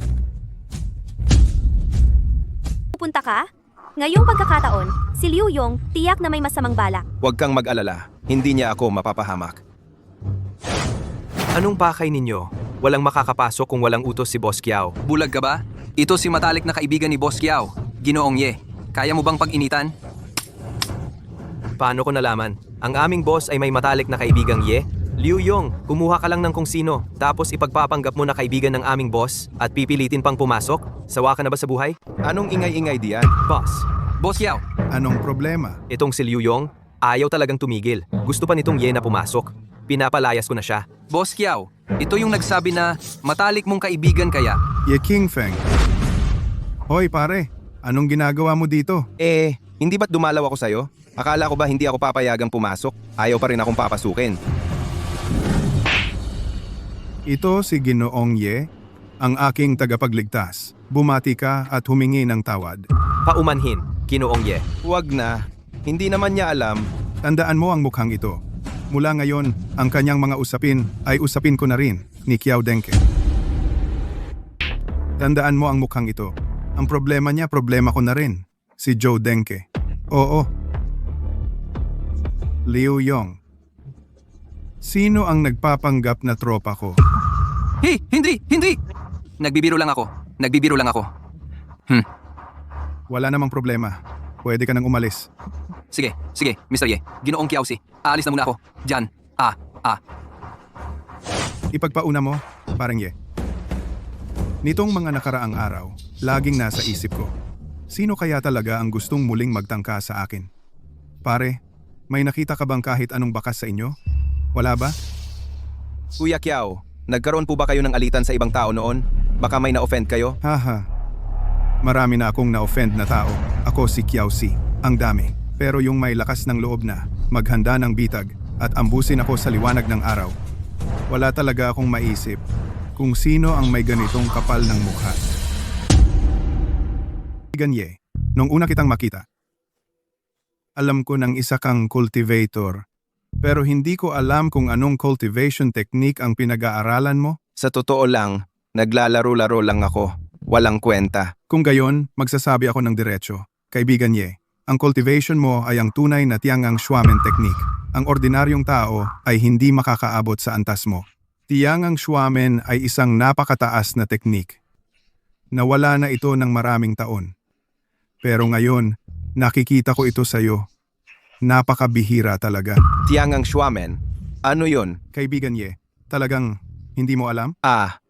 Pupunta ka? Ngayong pagkakataon, si Liu Yong tiyak na may masamang balak. Huwag kang mag-alala, hindi niya ako mapapahamak. Anong pakay ninyo? Walang makakapasok kung walang utos si Boss Kiao. Bulag ka ba? Ito si matalik na kaibigan ni Boss Kiao, Ginoong Ye. Kaya mo bang pag-initan? Paano ko nalaman? Ang aming boss ay may matalik na kaibigang Ye? Liu Yong, kumuha ka lang ng kung sino, tapos ipagpapanggap mo na kaibigan ng aming boss at pipilitin pang pumasok? Sawa ka na ba sa buhay? Anong ingay-ingay diyan? Boss, Boss Kiao, anong problema? itong si Liu Yong, ayaw talagang tumigil. Gusto pa nitong Ye na pumasok. Pinapalayas ko na siya. Boss Kiao, ito yung nagsabi na matalik mong kaibigan kaya. Ye Qingfeng. Hoy pare, anong ginagawa mo dito? Hindi ba't dumalaw ako sa'yo? Akala ko ba hindi ako papayagang pumasok? Ayaw pa rin akong papasukin. Ito si Ginoong Ye, ang aking tagapagligtas. Bumati ka at humingi ng tawad. Paumanhin, Ginoong Ye. Huwag na. Hindi naman niya alam. Tandaan mo ang mukhang ito. Mula ngayon, ang kanyang mga usapin ay usapin ko na rin ni Kiao Denke. Tandaan mo ang mukhang ito. Ang problema niya, problema ko na rin. Si Joe Denke. Oo. Liu Yong. Sino ang nagpapanggap na tropa ko? Hey, hindi! Nagbibiro lang ako. Wala namang problema. Pwede ka nang umalis. Sige, Mr. Ye. Ginoong Kiao Si. Aalis na muna ako. Diyan. Ipagpauna mo, parang Ye. Nitong mga nakaraang araw, laging nasa isip ko. Sino kaya talaga ang gustong muling magtangka sa akin? Pare, may nakita ka bang kahit anong bakas sa inyo? Wala ba? Kuya Kiao, nagkaroon po ba kayo ng alitan sa ibang tao noon? Baka may na-offend kayo? Haha. Marami na akong na-offend na tao. Ako si Kiao Si. Ang dami. Pero yung may lakas ng loob na, maghanda ng bitag, at ambusin ako sa liwanag ng araw. Wala talaga akong maisip kung sino ang may ganitong kapal ng mukha. Ganye, nung una kitang makita, alam ko ng isa kang cultivator, pero hindi ko alam kung anong cultivation technique ang pinag-aaralan mo. Sa totoo lang, naglalaro-laro lang ako. Walang kwenta. Kung gayon, magsasabi ako ng diretsyo. Kaibigan Ye, ang cultivation mo ay ang tunay na tiyangang Schwamen technique. Ang ordinaryong tao ay hindi makakaabot sa antas mo. Tiyangang Schwamen ay isang napakataas na teknik. Nawala na ito ng maraming taon. Pero ngayon, nakikita ko ito sa iyo. Napakabihira talaga. Tiyangang Schwamen. Ano yun? Kaibigan Ye, talagang hindi mo alam?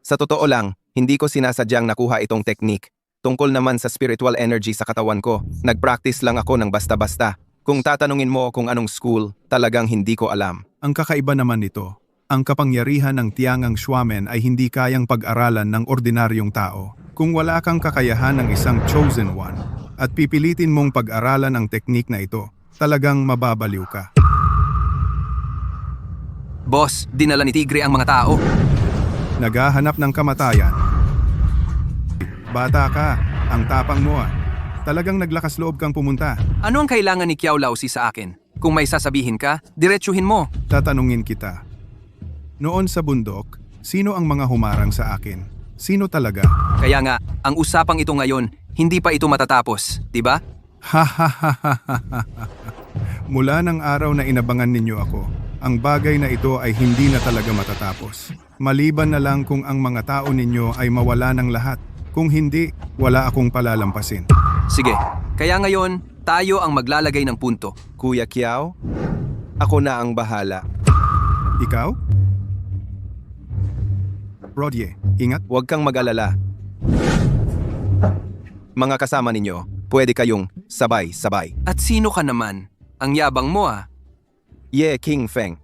Sa totoo lang, hindi ko sinasadyang nakuha itong teknik. Tungkol naman sa spiritual energy sa katawan ko, nag-practice lang ako ng basta-basta. Kung tatanungin mo kung anong school, talagang hindi ko alam. Ang kakaiba naman nito, ang kapangyarihan ng tiyangang Schwamen ay hindi kayang pag-aralan ng ordinaryong tao. Kung wala kang kakayahan ng isang chosen one, at pipilitin mong pag-aralan ang teknik na ito, talagang mababaliw ka. Boss, dinala ni Tigre ang mga tao. Naghahanap ng kamatayan. Bata ka, ang tapang mo . Talagang naglakas loob kang pumunta. Ano ang kailangan ni Kiao Lao Si sa akin? Kung may sasabihin ka, diretsuhin mo. Tatanungin kita. Noon sa bundok, sino ang mga humarang sa akin? Sino talaga? Kaya nga, ang usapang ito ngayon, hindi pa ito matatapos, di ba? Mula ng araw na inabangan ninyo ako, ang bagay na ito ay hindi na talaga matatapos. Maliban na lang kung ang mga tao ninyo ay mawala ng lahat. Kung hindi, wala akong palalampasin. Sige, kaya ngayon, tayo ang maglalagay ng punto. Kuya Kiao, ako na ang bahala. Ikaw? Rodye, ingat. Huwag kang mag-alala. Mga kasama ninyo, pwede kayong sabay-sabay. At sino ka naman? Ang yabang mo . Ye King Feng.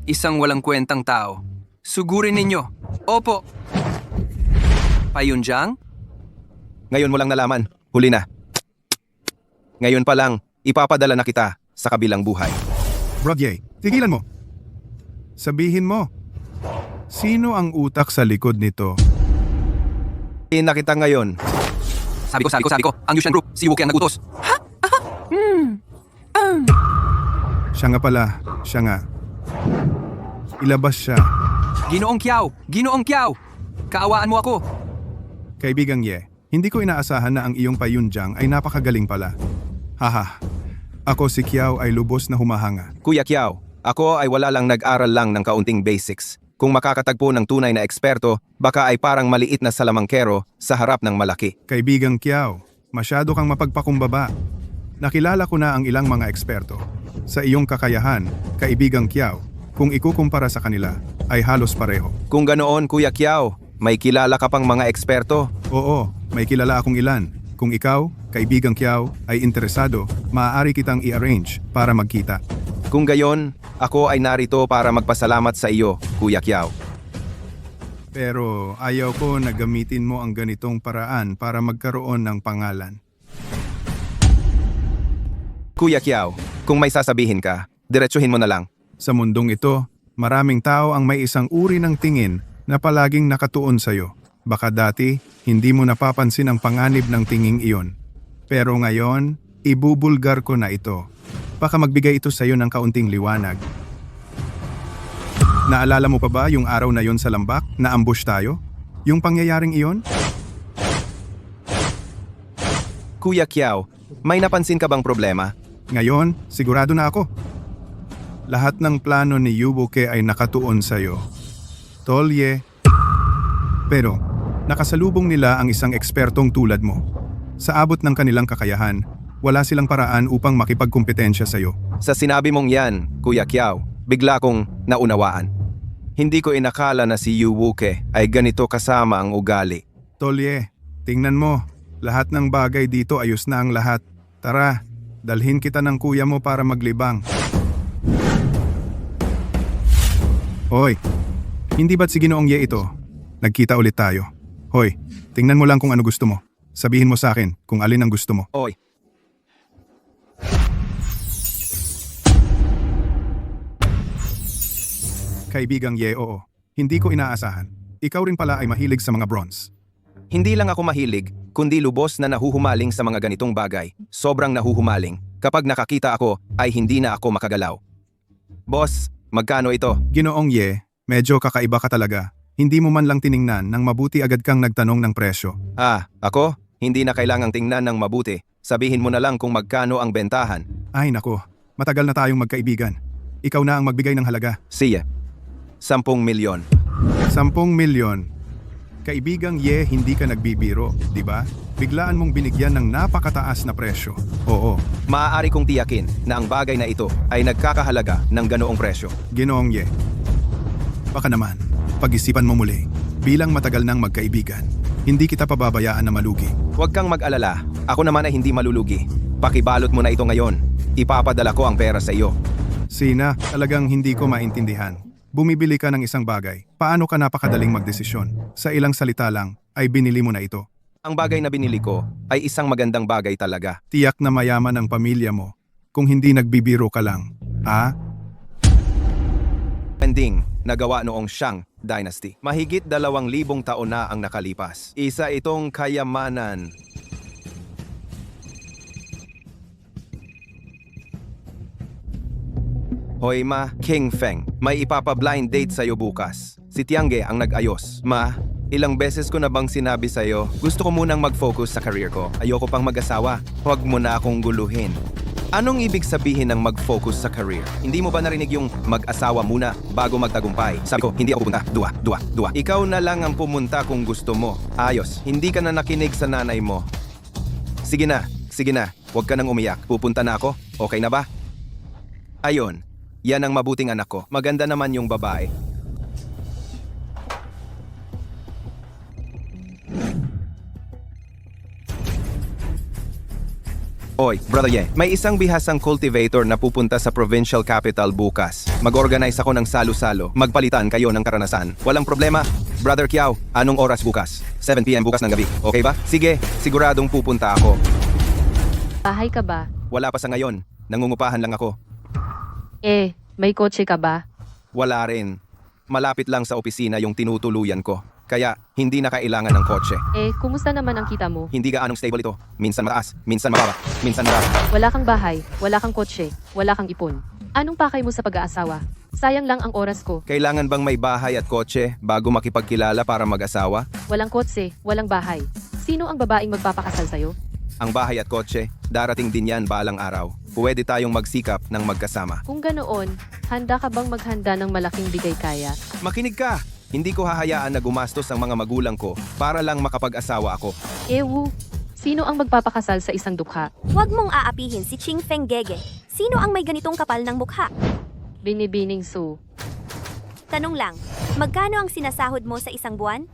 Isang walang kwentang tao. Sugurin ninyo. Opo. Payunjang? Ngayon mo lang nalaman, huli na. Ngayon pa lang, ipapadala na kita sa kabilang buhay. Rodye, tigilan mo. Sabihin mo, sino ang utak sa likod nito? Nakita ngayon. Sabi ko, ang Yushan Group, si Wuki ang nagutos. Siya nga pala, siya nga. Ilabas siya. Ginoong Kiao! Kaawaan mo ako! Kaibigang Ye, hindi ko inaasahan na ang iyong payunjang ay napakagaling pala. Haha, ako si Kiao ay lubos na humahanga. Kuya Kiao, ako ay wala lang nag-aral lang ng kaunting basics. Kung makakatagpo ng tunay na eksperto, baka ay parang maliit na salamangkero sa harap ng malaki. Kaibigang Kiao, masyado kang mapagpakumbaba. Nakilala ko na ang ilang mga eksperto. Sa iyong kakayahan, kaibigang Kiao, kung ikukumpara sa kanila, ay halos pareho. Kung ganoon, Kuya Kiao, may kilala ka pang mga eksperto? Oo, may kilala akong ilan. Kung ikaw, kaibigang Kiao, ay interesado, maaari kitang i-arrange para magkita. Kung gayon, ako ay narito para magpasalamat sa iyo, Kuya Kiao. Pero ayaw ko na gamitin mo ang ganitong paraan para magkaroon ng pangalan. Kuya Kiao, kung may sasabihin ka, diretsuhin mo na lang. Sa mundong ito, maraming tao ang may isang uri ng tingin na palaging nakatuon sa'yo. Baka dati, hindi mo napapansin ang panganib ng tinging iyon. Pero ngayon, ibubulgar ko na ito. Baka magbigay ito sa iyo ng kaunting liwanag. Naalala mo pa ba yung araw na yon sa lambak na ambush tayo? Yung pangyayaring iyon? Kuya Kiao, may napansin ka bang problema? Ngayon, sigurado na ako. Lahat ng plano ni Yubuke ay nakatuon sa iyo. Tolye. Pero, nakasalubong nila ang isang ekspertong tulad mo. Sa abot ng kanilang kakayahan, wala silang paraan upang makipagkumpetensya sa iyo. Sa sinabi mong yan, Kuya Kiao, bigla kong naunawaan. Hindi ko inakala na si Yubuke ay ganito kasama ang ugali. Tolye, tingnan mo. Lahat ng bagay dito ayos na ang lahat. Tara, dalhin kita ng kuya mo para maglibang. Hoy, hindi ba't si Ginoong Ye ito? Nagkita ulit tayo. Hoy, tingnan mo lang kung ano gusto mo. Sabihin mo sa akin kung alin ang gusto mo. Oy, Kaibigang Ye, oo. Hindi ko inaasahan. Ikaw rin pala ay mahilig sa mga bronze. hindi lang ako mahilig, kundi lubos na nahuhumaling sa mga ganitong bagay. Sobrang nahuhumaling. Kapag nakakita ako, ay hindi na ako makagalaw. Boss, magkano ito? Ginoong Ye, medyo kakaiba ka talaga. Hindi mo man lang tiningnan nang mabuti agad kang nagtanong ng presyo. Ah, ako? Hindi na kailangang tingnan ng mabuti. Sabihin mo na lang kung magkano ang bentahan. Ay nako, matagal na tayong magkaibigan. Ikaw na ang magbigay ng halaga. Siya. 10 milyon. 10 milyon. Kaibigang Ye, hindi ka nagbibiro, di ba? Biglaan mong binigyan ng napakataas na presyo. Oo, Maaari kong tiyakin na ang bagay na ito ay nagkakahalaga ng ganoong presyo. Ginoong Ye. Baka naman, pag-isipan mo muli. Bilang matagal nang magkaibigan, hindi kita pababayaan na malugi. Huwag kang mag-alala. Ako naman ay hindi malulugi. Pakibalot mo na ito ngayon. Ipapadala ko ang pera sa iyo. Sina, talagang hindi ko maintindihan. Bumibili ka ng isang bagay. Paano ka napakadaling magdesisyon? Sa ilang salita lang, ay binili mo na ito. Ang bagay na binili ko ay isang magandang bagay talaga. Tiyak na mayaman ang pamilya mo. Kung hindi nagbibiro ka lang. Ah? Ending, nagawa noong Shang Dynasty. Mahigit 2,000 taon na ang nakalipas. Isa itong kayamanan. Hoy ma, King Feng, may ipapa-blind date sa'yo bukas. Si Tiangge ang nag-ayos. Ma, ilang beses ko na bang sinabi sa'yo, gusto ko munang mag-focus sa career ko. Ayoko pang mag-asawa. Huwag mo na akong guluhin. Anong ibig sabihin ng mag-focus sa career? Hindi mo ba narinig yung mag-asawa muna bago magtagumpay? Sabi ko, hindi ako pupunta. Dua. Ikaw na lang ang pumunta kung gusto mo. Ayos, hindi ka na nakinig sa nanay mo. Sige na. Huwag ka nang umiyak. Pupunta na ako. Okay na ba? Ayon. Yan ang mabuting anak ko. Maganda naman yung babae. Oy, Brother Ye, may isang bihasang cultivator na pupunta sa provincial capital bukas. Mag-organize ako ng salo-salo. Magpalitan kayo ng karanasan. Walang problema. Brother Kiao, anong oras bukas? 7 PM bukas ng gabi. Okay ba? Sige, siguradong pupunta ako. Bahay ka ba? Wala pa sa ngayon. Nangungupahan lang ako. May kotse ka ba? Wala rin. Malapit lang sa opisina yung tinutuluyan ko. Kaya, hindi na kailangan ng kotse. Kumusta naman ang kita mo? Hindi gaanong stable ito. Minsan mataas, minsan mababa, minsan marami. Wala kang bahay, wala kang kotse, wala kang ipon. Anong pakay mo sa pag-aasawa? Sayang lang ang oras ko. Kailangan bang may bahay at kotse bago makipagkilala para mag-asawa? Walang kotse, walang bahay. Sino ang babaeng magpapakasal sa'yo? Ang bahay at kotse, darating din yan balang araw. Pwede tayong magsikap ng magkasama. Kung ganoon, handa ka bang maghanda ng malaking bigay kaya? Makinig ka! Hindi ko hahayaan na gumastos ang mga magulang ko para lang makapag-asawa ako. Sino ang magpapakasal sa isang dukha? Huwag mong aapihin si Ching Feng Gege. Sino ang may ganitong kapal ng mukha? Binibining Su. Tanong lang, magkano ang sinasahod mo sa isang buwan?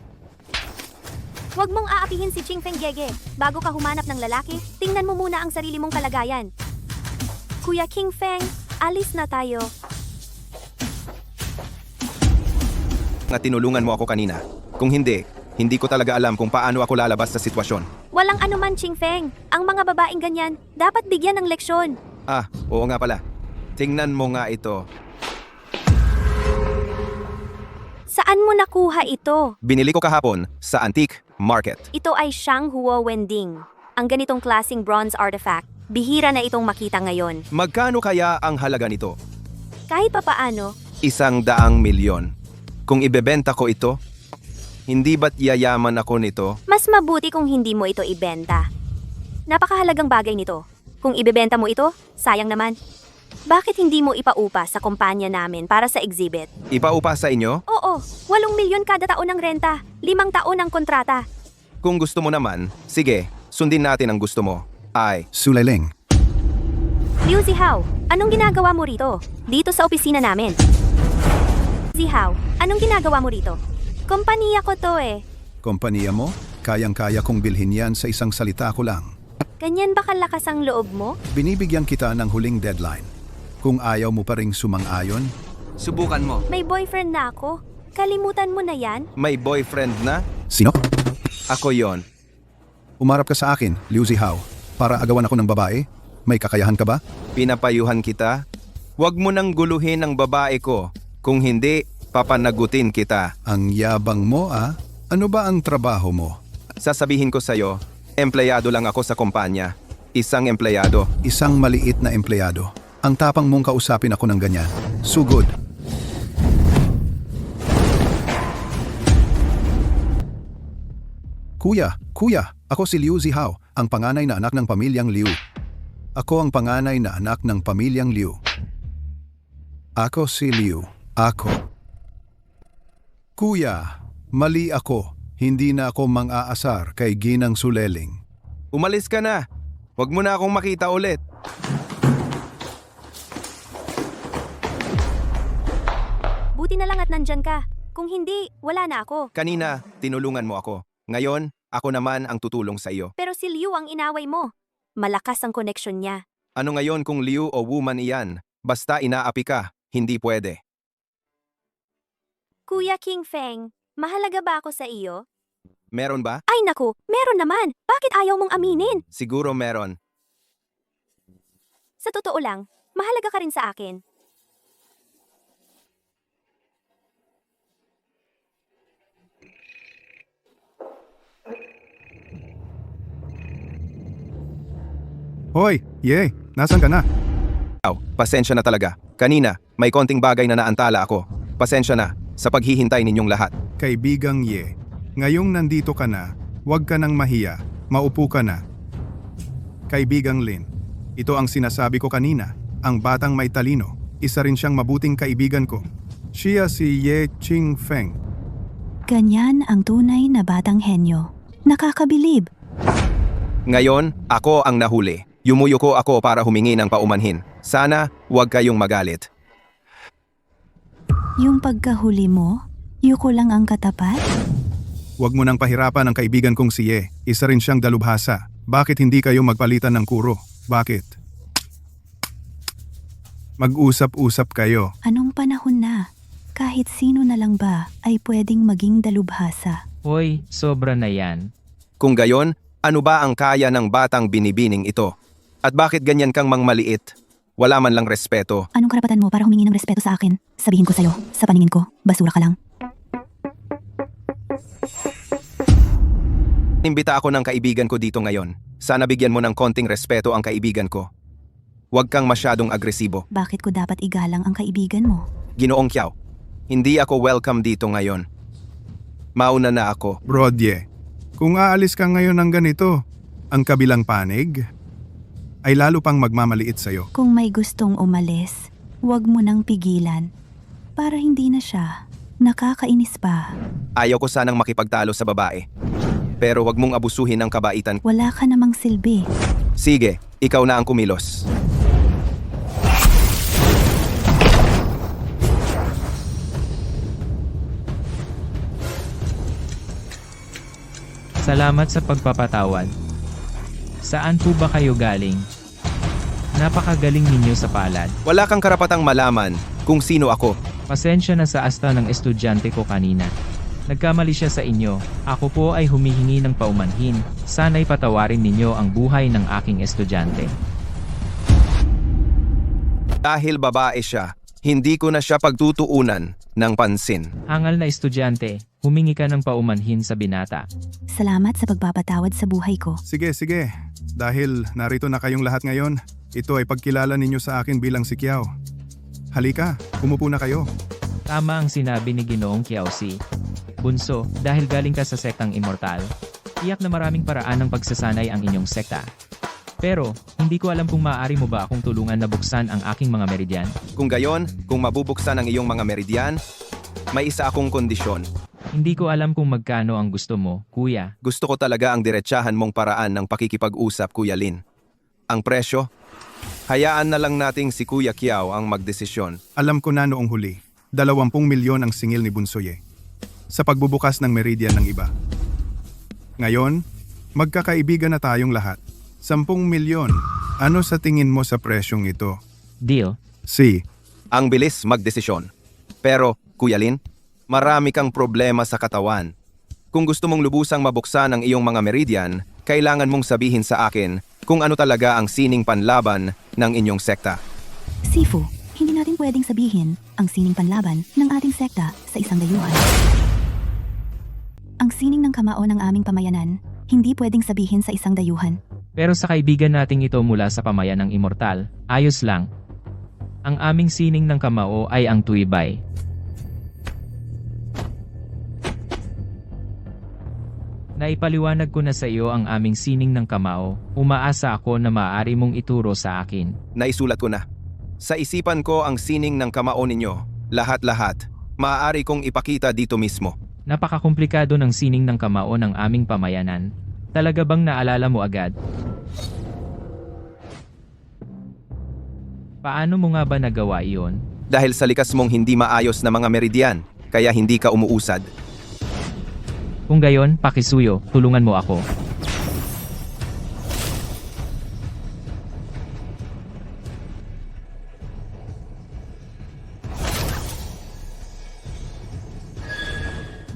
Huwag mong aapihin si Ching Feng Gege. Bago ka humanap ng lalaki, tingnan mo muna ang sarili mong kalagayan. Kuya King Feng, alis na tayo. Nga tinulungan mo ako kanina. Kung hindi ko talaga alam kung paano ako lalabas sa sitwasyon. Walang anuman, Ching Feng. Ang mga babaeng ganyan, dapat bigyan ng leksyon. Ah, oo nga pala. Tingnan mo nga ito. Saan mo nakuha ito? Binili ko kahapon sa antique market. Ito ay Shang Huo Wending. Ang ganitong klasing bronze artifact. Bihira na itong makita ngayon. Magkano kaya ang halaga nito? Kahit papaano, 100 milyon. Kung ibebenta ko ito, hindi ba't yayaman ako nito? mas mabuti kung hindi mo ito ibenta. Napakahalagang bagay nito. Kung ibebenta mo ito, sayang naman. Bakit hindi mo ipaupa sa kumpanya namin para sa exhibit? Ipaupa sa inyo? Oo, 8 milyon kada taon ng renta, 5 taon ng kontrata. Kung gusto mo naman, sige, sundin natin ang gusto mo. Ay, Suleleng, Liu Zihao, anong ginagawa mo rito? Dito sa opisina namin. Zihao, anong ginagawa mo rito? Kompanya ko to eh. kompanya mo? Kayang-kaya kong bilhin yan sa isang salita ko lang. Ganyan ba kalakas ang loob mo? Binibigyan kita ng huling deadline. Kung ayaw mo pa ring sumang-ayon, Subukan mo. May boyfriend na ako. Kalimutan mo na yan? may boyfriend na? sino? Ako yon. Umarap ka sa akin, Liu Zihao, para agawan ako ng babae? May kakayahan ka ba? Pinapayuhan kita? Huwag mo nang guluhin ang babae ko. Kung hindi, papanagutin kita. Ang yabang mo ah. Ano ba ang trabaho mo? Sasabihin ko sa'yo, empleyado lang ako sa kumpanya. Isang empleyado. Isang maliit na empleyado. Ang tapang mong kausapin ako ng ganyan. Sugod. Kuya, ako si Liu Zihao, ang panganay na anak ng pamilyang Liu. Ako ang panganay na anak ng pamilyang Liu. Ako si Liu. Ako. Kuya, mali ako. Hindi na ako mang-aasar kay Ginang Suleleng. Umalis ka na. Huwag mo na akong makita ulit. Buti na lang at nandyan ka. Kung hindi, wala na ako. Kanina, tinulungan mo ako. Ngayon, ako naman ang tutulong sa iyo. Pero si Liu ang inaway mo. Malakas ang koneksyon niya. Ano ngayon kung Liu o woman iyan? Basta inaapi ka, hindi pwede. Kuya King Feng, mahalaga ba ako sa iyo? Meron ba? Ay naku, meron naman. Bakit ayaw mong aminin? Siguro meron. Sa totoo lang, mahalaga ka rin sa akin. Hoy, Ye, nasan ka na? Pasensya na talaga. Kanina, may konting bagay na naantala ako. Pasensya na sa paghihintay ninyong lahat. Kaibigang Ye, ngayong nandito ka na, huwag ka nang mahiya, maupo ka na. Kaibigang Lin, ito ang sinasabi ko kanina, ang batang may talino, isa rin siyang mabuting kaibigan ko. Siya si Ye Ching Feng. Ganyan ang tunay na batang henyo. Nakakabilib. Ngayon, ako ang nahuli. Yumuyuko ako para humingi ng paumanhin. Sana, huwag kayong magalit. Yung pagkahuli mo, yuko lang ang katapat? Huwag mo nang pahirapan ang kaibigan kong si Ye, isa rin siyang dalubhasa. Bakit hindi kayo magpalitan ng kuro? Bakit? Mag-usap-usap kayo. Anong panahon na? Kahit sino na lang ba ay pwedeng maging dalubhasa? Hoy, sobra na yan. Kung gayon, ano ba ang kaya ng batang binibining ito? At bakit ganyan kang mangmaliit? Wala man lang respeto. Anong karapatan mo para humingi ng respeto sa akin? Sabihin ko sa'yo, sa paningin ko, basura ka lang. Imbita ako ng kaibigan ko dito ngayon. Sana bigyan mo ng konting respeto ang kaibigan ko. Huwag kang masyadong agresibo. Bakit ko dapat igalang ang kaibigan mo? Ginoong Kiao, hindi ako welcome dito ngayon. Mauna na ako. Brodye, kung aalis ka ngayon ng ganito, ang kabilang panig ay lalo pang magmamaliit sa'yo. Kung may gustong umalis, huwag mo nang pigilan. Para hindi na siya nakakainis pa. Ayaw ko sanang makipagtalo sa babae. Pero huwag mong abusuhin ang kabaitan. Wala ka namang silbi. Sige, ikaw na ang kumilos. Salamat sa pagpapatawad. Saan po ba kayo galing? Napakagaling ninyo sa palad. Wala kang karapatang malaman kung sino ako. Pasensya na sa asta ng estudyante ko kanina. Nagkamali siya sa inyo. Ako po ay humihingi ng paumanhin. Sana'y patawarin ninyo ang buhay ng aking estudyante. Dahil babae siya, Hindi ko na siya pagtutuunan ng pansin. Hangal na estudyante, humingi ka ng paumanhin sa binata. Salamat sa pagpapatawad sa buhay ko. Sige, sige. Dahil narito na kayong lahat ngayon, ito ay pagkilala ninyo sa akin bilang si Kiao. Halika, umupo na kayo. Tama ang sinabi ni Ginoong Kiaosi. Bunso, dahil galing ka sa sektang immortal, tiyak na maraming paraan ng pagsasanay ang inyong sekta. Pero, hindi ko alam kung maaari mo ba akong tulungan na buksan ang aking mga meridyan. Kung gayon, kung mabubuksan ang iyong mga meridyan, may isa akong kondisyon. Hindi ko alam kung magkano ang gusto mo, kuya. Gusto ko talaga ang diretsahan mong paraan ng pakikipag-usap, Kuya Lin. Ang presyo? Hayaan na lang nating si Kuya Kiao ang magdesisyon. Alam ko na noong huli, 20 milyon ang singil ni Bunsoye sa pagbubukas ng meridian ng iba. Ngayon, magkakaibigan na tayong lahat. 10 milyon. Ano sa tingin mo sa presyong ito? Deal? Si, Ang bilis magdesisyon. Pero, Kuya Lin, marami kang problema sa katawan. Kung gusto mong lubusang mabuksan ang iyong mga meridian, kailangan mong sabihin sa akin kung ano talaga ang sining panlaban ng inyong sekta. Sifu, hindi natin pwedeng sabihin ang sining panlaban ng ating sekta sa isang dayuhan. Ang sining ng kamao ng aming pamayanan, hindi pwedeng sabihin sa isang dayuhan. Pero sa kaibigan nating ito mula sa pamayan ng immortal, ayos lang. Ang aming sining ng kamao ay ang tuibay. Naipaliwanag ko na sa iyo ang aming sining ng kamao, umaasa ako na maaari mong ituro sa akin. Naisulat ko na. Sa isipan ko ang sining ng kamao ninyo, lahat-lahat, maaari kong ipakita dito mismo. Napakakomplikado ng sining ng kamao ng aming pamayanan. Talaga bang naalala mo agad? Paano mo nga ba nagawa iyon? Dahil sa likas mong hindi maayos na mga meridian, kaya hindi ka umuusad. Kung gayon, Pakisuyo, tulungan mo ako.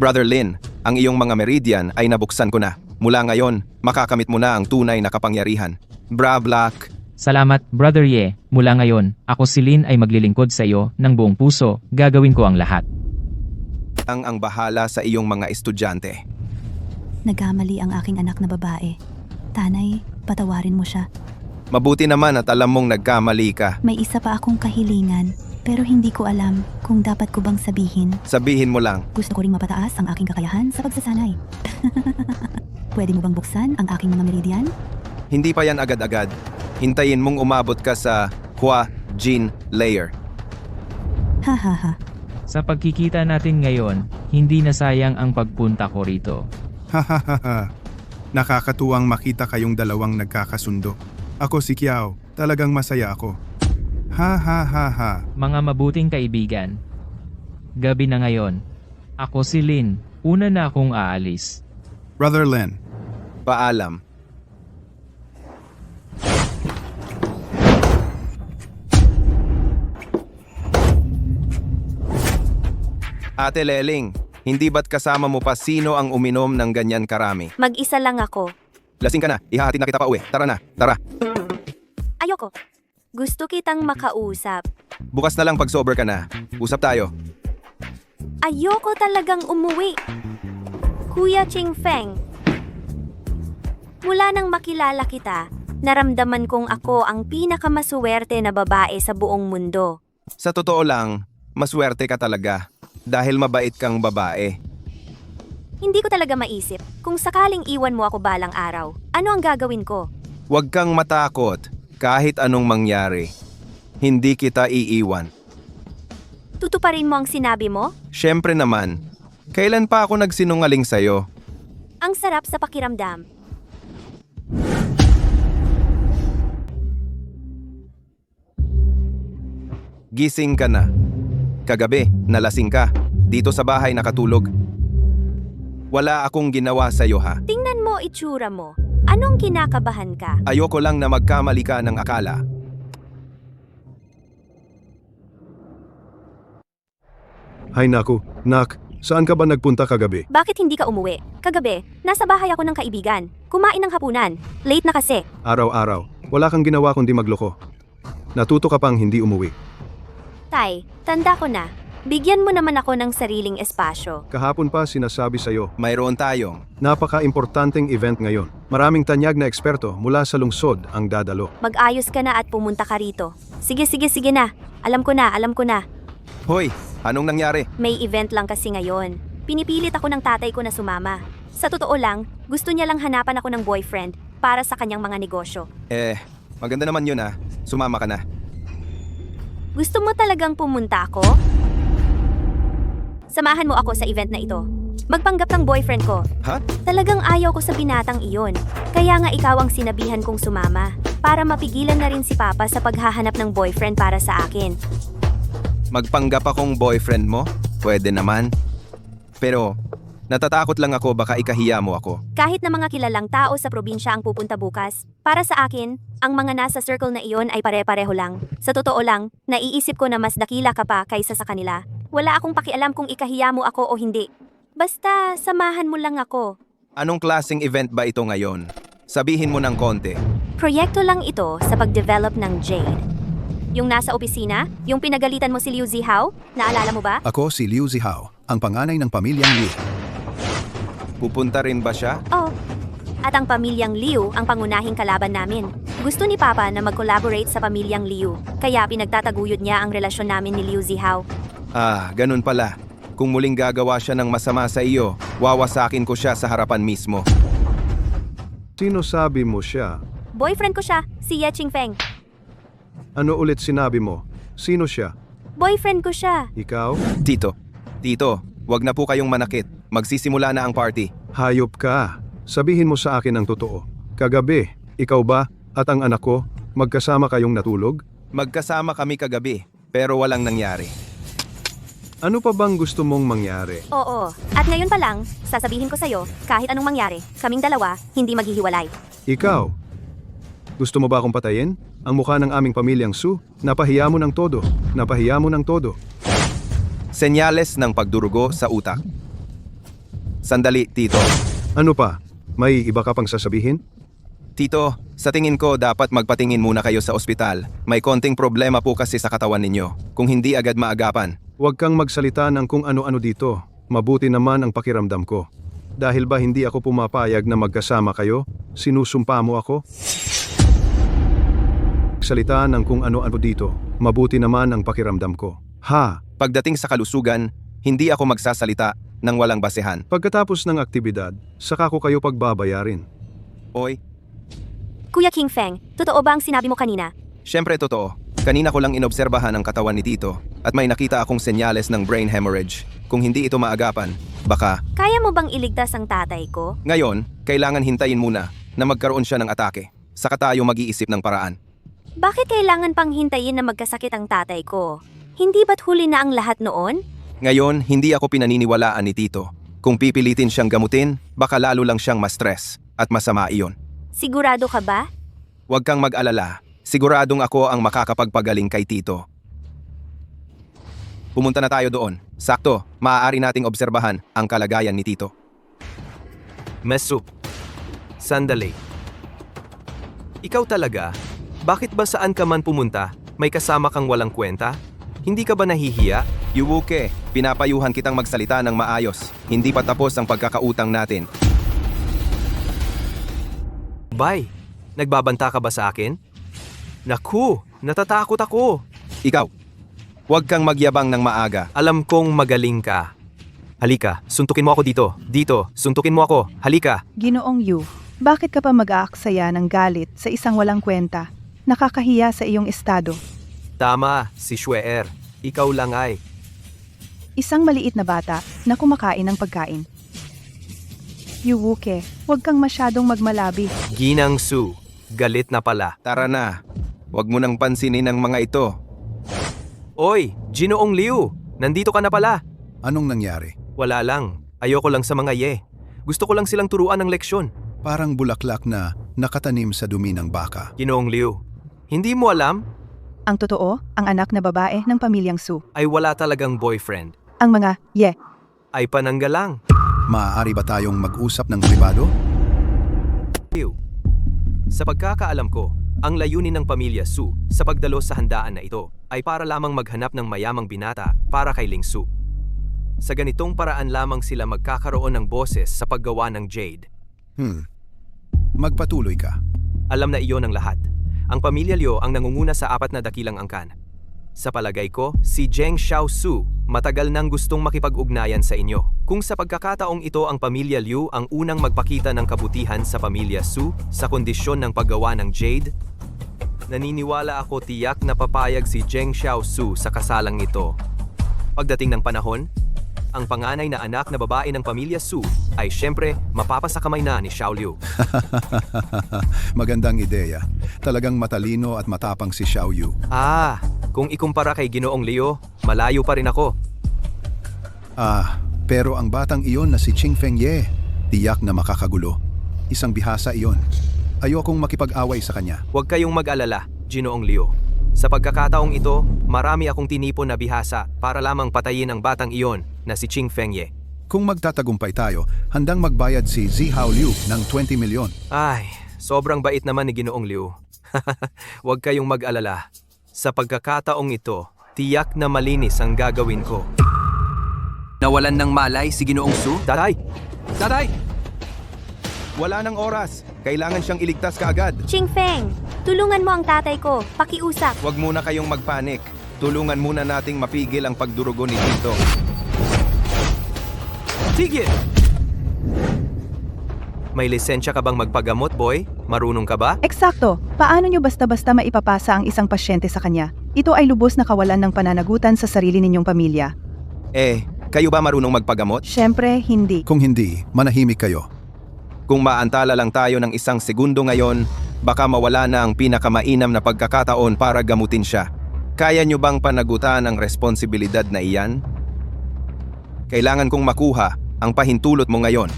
Brother Lin, ang iyong mga meridian ay nabuksan ko na. Mula ngayon, makakamit mo na ang tunay na kapangyarihan. Bra Black. Salamat, Brother Ye. Mula ngayon, ako si Lin ay maglilingkod sa iyo ng buong puso. Gagawin ko ang lahat. Ang bahala sa iyong mga estudyante. Nagkamali ang aking anak na babae. Tanay, patawarin mo siya. Mabuti naman at alam mong nagkamali ka. May isa pa akong kahilingan, pero hindi ko alam kung dapat ko bang sabihin. Sabihin mo lang. Gusto ko ring mapataas ang aking kakayahan sa pagsasanay. Pwede mo bang buksan ang aking mga meridian? Hindi pa yan agad-agad. Hintayin mong umabot ka sa Hua Jin layer. Hahaha. Sa pagkikita natin ngayon, hindi na sayang ang pagpunta ko rito. hahaha. Nakakatuwang makita kayong dalawang nagkakasundo. Ako si Kiao, talagang masaya ako. Ha. Mga mabuting kaibigan. Gabi na ngayon. Ako si Lin. Una na akong aalis. Brother Len, Paalam. Ate Leling, hindi ba't kasama mo pa sino ang uminom ng ganyan karami? Mag-isa lang ako. Lasing ka na, ihahatid na kita pa uwi. Tara na, tara. Ayoko. Gusto kitang makausap. Bukas na lang pag sober ka na. Usap tayo. Ayoko talagang umuwi. Kuya Ching Feng. Mula nang makilala kita, naramdaman kong ako ang pinakamaswerte na babae sa buong mundo. Sa totoo lang, maswerte ka talaga. Dahil mabait kang babae. Hindi ko talaga maisip kung sakaling iwan mo ako balang araw. Ano ang gagawin ko? Huwag kang matakot kahit anong mangyari. Hindi kita iiwan. Tutuparin mo ang sinabi mo? Siyempre naman. Kailan pa ako nagsinungaling sa'yo? Ang sarap sa pakiramdam. Gising ka na. Kagabi, nalasing ka. Dito sa bahay nakatulog. Wala akong ginawa sa'yo ha. Tingnan mo itsura mo. Anong kinakabahan ka? Ayoko lang na magkamali ka ng akala. Hay naku, nak, saan ka ba nagpunta kagabi? Bakit hindi ka umuwi? Kagabi, nasa bahay ako ng kaibigan. Kumain ng hapunan. Late na kasi. Araw-araw, wala kang ginawa kundi magloko. Natuto ka pang hindi umuwi. Tay, tanda ko na. Bigyan mo naman ako ng sariling espasyo. Kahapon pa sinasabi sa'yo, Mayroon tayong napaka-importanteng event ngayon. Maraming tanyag na eksperto mula sa lungsod ang dadalo. Mag-ayos ka na at pumunta ka rito. Sige na. Alam ko na. Hoy, anong nangyari? May event lang kasi ngayon. Pinipilit ako ng tatay ko na sumama. Sa totoo lang, gusto niya lang hanapan ako ng boyfriend para sa kanyang mga negosyo. Maganda naman yun ah. Sumama ka na. Gusto mo talagang pumunta ako? Samahan mo ako sa event na ito. Magpanggap ng boyfriend ko. Ha? Talagang ayaw ko sa binatang iyon. Kaya nga ikaw ang sinabihan kong sumama. Para mapigilan na rin si Papa sa paghahanap ng boyfriend para sa akin. Magpanggap akong boyfriend mo? Pwede naman. Pero, natatakot lang ako baka ikahiya mo ako. Kahit na mga kilalang tao sa probinsya ang pupunta bukas, para sa akin, ang mga nasa circle na iyon ay pare-pareho lang. Sa totoo lang, naiisip ko na mas dakila ka pa kaysa sa kanila. Wala akong pakialam kung ikahiya mo ako o hindi. Basta, samahan mo lang ako. Anong klaseng event ba ito ngayon? Sabihin mo ng konti. Proyekto lang ito sa pag-develop ng Jade. Yung nasa opisina, yung pinagalitan mo si Liu Zihao, naalala mo ba? Ako si Liu Zihao, ang panganay ng pamilyang Liu. Pupunta rin ba siya? Oh. At ang pamilyang Liu ang pangunahing kalaban namin. Gusto ni Papa na mag-collaborate sa pamilyang Liu, kaya pinagtataguyod niya ang relasyon namin ni Liu Zihao. Ganun pala. Kung muling gagawa siya ng masama sa iyo, wawasakin ko siya sa harapan mismo. Sino sabi mo siya? Boyfriend ko siya, si Ye Qingfeng. Ano ulit sinabi mo? Sino siya? Boyfriend ko siya. Ikaw? Tito, wag na po kayong manakit. Magsisimula na ang party. Hayop ka. Sabihin mo sa akin ang totoo. Kagabi, ikaw ba at ang anak ko, magkasama kayong natulog? Magkasama kami kagabi, pero walang nangyari. Ano pa bang gusto mong mangyari? Oo. At ngayon pa lang, sasabihin ko sa'yo, kahit anong mangyari, kaming dalawa, hindi maghihiwalay. Ikaw? Gusto mo ba akong patayin? Ang mukha ng aming pamilyang Su, napahiya mo ng todo. Senyales ng pagdurugo sa utak. Sandali, Tito. Ano pa? May iba ka pang sasabihin? Tito, sa tingin ko dapat magpatingin muna kayo sa ospital. May konting problema po kasi sa katawan ninyo. Kung hindi agad maagapan. Huwag kang magsalita ng kung ano-ano dito. Mabuti naman ang pakiramdam ko. Dahil ba hindi ako pumapayag na magkasama kayo? Sinusumpa mo ako? Salita ng kung ano-ano dito. Mabuti naman ang pakiramdam ko. Pagdating sa kalusugan, hindi ako magsasalita ng walang basehan. Pagkatapos ng aktibidad, saka ko kayo pagbabayarin. Oy, Kuya Qingfeng, totoo ba ang sinabi mo kanina? syempre totoo. Kanina ko lang inobserbahan ang katawan ni Tito at may nakita akong senyales ng brain hemorrhage. Kung hindi ito maagapan, baka... Kaya mo bang iligtas ang tatay ko? Ngayon, kailangan hintayin muna na magkaroon siya ng atake. Saka tayo mag-iisip ng paraan. Bakit kailangan pang hintayin na magkasakit ang tatay ko? Hindi ba't huli na ang lahat noon? Ngayon, hindi ako pinaniniwalaan ni Tito. Kung pipilitin siyang gamutin, baka lalo lang siyang ma-stress at masama iyon. Sigurado ka ba? Huwag kang mag-alala. Siguradong ako ang makakapagpagaling kay Tito. Pumunta na tayo doon. Sakto, maaari nating obserbahan ang kalagayan ni Tito. Mesu. Sandali. Ikaw talaga? Bakit ba saan ka man pumunta, may kasama kang walang kwenta? Hindi ka ba nahihiya? Yuwuke, pinapayuhan kitang magsalita ng maayos. Hindi pa tapos ang pagkakautang natin. Bay, nagbabanta ka ba sa akin? Naku, natatakot ako. Ikaw, huwag kang magyabang ng maaga. Alam kong magaling ka. Halika, suntukin mo ako dito. Dito, suntukin mo ako. Halika. Ginoong Yu, bakit ka pa mag-aaksaya ng galit sa isang walang kwenta? Nakakahiya sa iyong estado. Tama, si Xueer. Ikaw lang ay. Isang maliit na bata na kumakain ng pagkain. Yuwuke, huwag kang masyadong magmalabi. Ginang Su, galit na pala. Tara na, huwag mo nang pansinin ang mga ito. Oy, Ginoong Liu, nandito ka na pala. Anong nangyari? Wala lang, ayoko lang sa mga ye. Gusto ko lang silang turuan ng leksyon. Parang bulaklak na nakatanim sa dumi ng baka. Ginoong Liu, hindi mo alam? Ang totoo, ang anak na babae ng pamilyang Su. Ay wala talagang boyfriend. Ang mga Ay pananggalang. Maaari ba tayong mag-usap ng pribado? Liu, sa pagkakaalam ko, ang layunin ng pamilya Su sa pagdalo sa handaan na ito ay para lamang maghanap ng mayamang binata para kay Ling Su. Sa ganitong paraan lamang sila magkakaroon ng boses sa paggawa ng jade. Magpatuloy ka. Alam na iyon ang lahat. Ang pamilya Liu ang nangunguna sa 4 na dakilang angkan. Sa palagay ko, si Zheng Xiaosu matagal nang gustong makipag-ugnayan sa inyo. Kung sa pagkakataong ito ang pamilya Liu ang unang magpakita ng kabutihan sa pamilya Su sa kondisyon ng paggawa ng jade, naniniwala ako tiyak na papayag si Zheng Xiaosu sa kasalang ito. Pagdating ng panahon, ang panganay na anak na babae ng pamilya Su ay siyempre mapapasakamay na ni Xiaoliu. Magandang ideya. Talagang matalino at matapang si Xiaoyu. Kung ikumpara kay Ginoong Liu, malayo pa rin ako. Pero ang batang iyon na si Qing Fengye, tiyak na makakagulo. Isang bihasa iyon. Ayokong makipag-away sa kanya. Huwag kayong mag-alala, Ginoong Liu. Sa pagkakataong ito, marami akong tinipon na bihasa para lamang patayin ang batang iyon na si Qing Fengye. Kung magtatagumpay tayo, handang magbayad si Zihao Liu ng 20 milyon. Sobrang bait naman ni Ginoong Liu. Huwag kayong mag-alala. Sa pagkakataong ito, tiyak na malinis ang gagawin ko. Nawalan ng malay si Ginoong Su? Tatay! Tatay! Wala ng oras. Kailangan siyang iligtas kaagad. Qing Feng, tulungan mo ang tatay ko. Pakiusap. Huwag muna kayong magpanik. Tulungan muna nating mapigil ang pagdurugo ni Tito. Tigil! May lisensya ka bang magpagamot, boy? Marunong ka ba? Eksakto. Paano nyo basta-basta maipapasa ang isang pasyente sa kanya? Ito ay lubos na kawalan ng pananagutan sa sarili ninyong pamilya. Kayo ba marunong magpagamot? Siyempre, hindi. Kung hindi, manahimik kayo. Kung maantala lang tayo ng 1 segundo ngayon, baka mawala na ang pinakamainam na pagkakataon para gamutin siya. Kaya nyo bang panagutan ang responsibilidad na iyan? Kailangan kong makuha ang pahintulot mo ngayon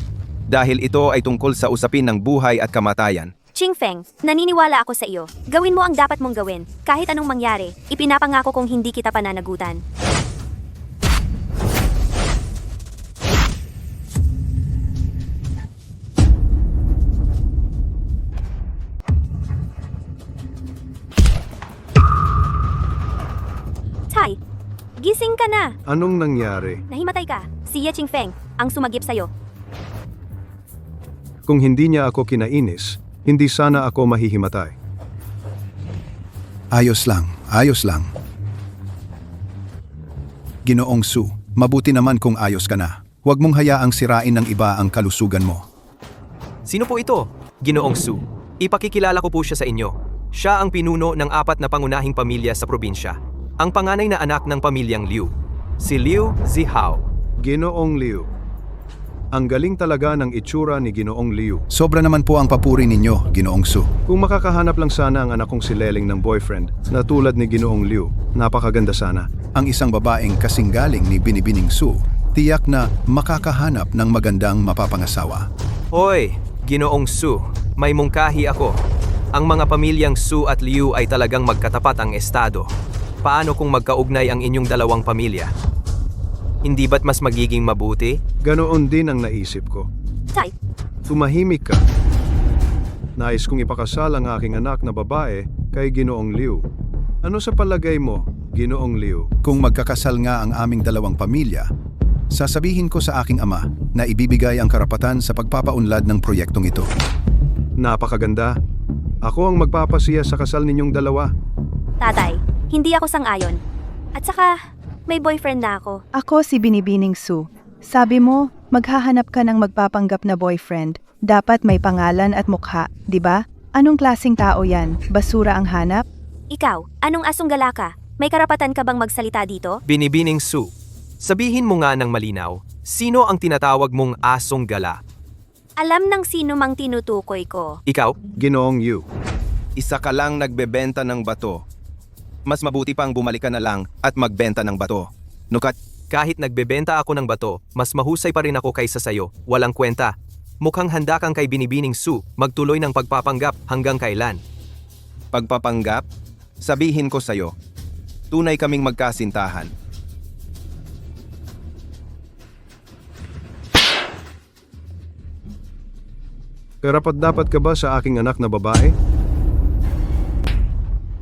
dahil ito ay tungkol sa usapin ng buhay at kamatayan. Qing Feng, naniniwala ako sa iyo. Gawin mo ang dapat mong gawin. Kahit anong mangyari, ipinapangako kong hindi kita pananagutan. Tay, gising ka na. Anong nangyari? Nahimatay ka. Si Ye Qing Feng, ang sumagip sa'yo. Kung hindi niya ako kinainis, hindi sana ako mahihimatay. Ayos lang. Ginoong Su, mabuti naman kung ayos ka na. Huwag mong hayaang sirain ng iba ang kalusugan mo. Sino po ito? Ginoong Su. Ipakikilala ko po siya sa inyo. Siya ang pinuno ng 4 na pangunahing pamilya sa probinsya. Ang panganay na anak ng pamilyang Liu. Si Liu Zihao. Ginoong Liu. Ang galing talaga ng itsura ni Ginoong Liu. Sobra naman po ang papuri ninyo, Ginoong Su. Kung makakahanap lang sana ang anak kong si Leling ng boyfriend na tulad ni Ginoong Liu, napakaganda sana. Ang isang babaeng kasinggaling ni Binibining Su, tiyak na makakahanap ng magandang mapapangasawa. Hoy, Ginoong Su, may mungkahi ako. Ang mga pamilyang Su at Liu ay talagang magkatapat ang estado. Paano kung magkaugnay ang inyong dalawang pamilya? Hindi ba't mas magiging mabuti? Ganoon din ang naisip ko. Tay, Tumahimik ka. Nais kong ipakasal ang aking anak na babae kay Ginoong Liu. Ano sa palagay mo, Ginoong Liu? Kung magkakasal nga ang aming dalawang pamilya, sasabihin ko sa aking ama na ibibigay ang karapatan sa pagpapaunlad ng proyektong ito. Napakaganda. Ako ang magpapasiya sa kasal ninyong dalawa. tatay, hindi ako sang-ayon. At saka, may boyfriend na ako. Ako si Binibining Su. Sabi mo, maghahanap ka ng magpapanggap na boyfriend. Dapat may pangalan at mukha, di ba? Anong klaseng tao yan? Basura ang hanap? Ikaw, anong asong gala ka? May karapatan ka bang magsalita dito? Binibining Su, sabihin mo nga ng malinaw, sino ang tinatawag mong asong gala? Alam ng sino mang tinutukoy ko. Ikaw? Ginoong Liu. Isa ka lang nagbebenta ng bato. Mas mabuti pang bumalik ka na lang at magbenta ng bato. Nukat, Kahit nagbebenta ako ng bato, mas mahusay pa rin ako kaysa sayo. Walang kwenta. Mukhang handa kang kay Binibining Su magtuloy ng pagpapanggap hanggang kailan. pagpapanggap, sabihin ko sa'yo, tunay kaming magkasintahan. Karapat-dapat ka ba sa aking anak na babae?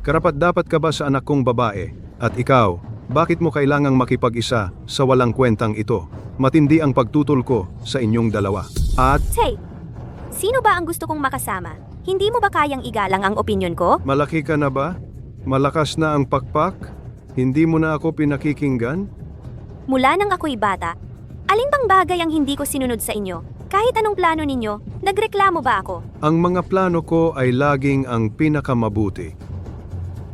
Karapat-dapat ka ba sa anak kong babae At ikaw, bakit mo kailangang makipag-isa sa walang kwentang ito? Matindi ang pagtutol ko sa inyong dalawa. At Hey, sino ba ang gusto kong makasama? Hindi mo ba kayang igalang ang opinyon ko? malaki ka na ba? Malakas na ang pakpak? Hindi mo na ako pinakikinggan? Mula nang ako'y bata, alin bang bagay ang hindi ko sinunod sa inyo? Kahit anong plano ninyo, nagreklamo ba ako? Ang mga plano ko ay laging ang pinakamabuti.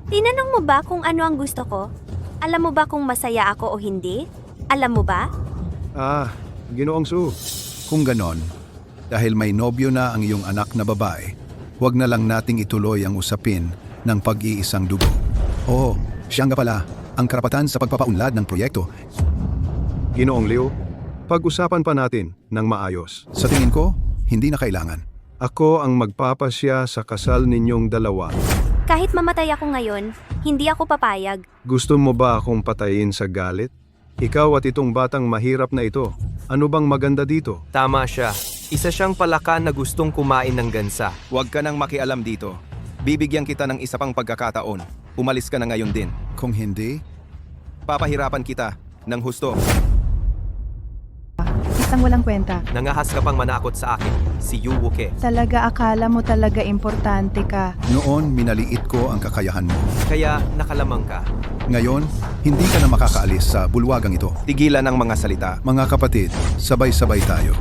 Tinanong mo ba kung ano ang gusto ko? Alam mo ba kung masaya ako o hindi? Alam mo ba? Ah, Ginoong Su. Kung ganon, dahil may nobyo na ang iyong anak na babae, huwag na lang nating ituloy ang usapin ng pag-iisang dugo. Oo, siya nga pala ang karapatan sa pagpapaunlad ng proyekto. Ginoong Liu, pag-usapan pa natin ng maayos. Sa tingin ko, hindi na kailangan. Ako ang magpapasya sa kasal ninyong dalawa. Kahit mamatay ako ngayon, hindi ako papayag. Gusto mo ba akong patayin sa galit? Ikaw at itong batang mahirap na ito. Ano bang maganda dito? Tama siya. Isa siyang palaka na gustong kumain ng gansa. Huwag ka nang makialam dito. Bibigyan kita ng isa pang pagkakataon. Umalis ka na ngayon din. Kung hindi, Papahirapan kita ng husto. Isang walang kwenta. Nangahas ka pang manakot sa akin, si Yu Wuke. Talaga akala mo talaga importante ka. noon minaliit ko ang kakayahan mo. Kaya nakalamang ka. Ngayon, hindi ka na makakaalis sa bulwagang ito. Tigilan ang mga salita. Mga kapatid, sabay-sabay tayo.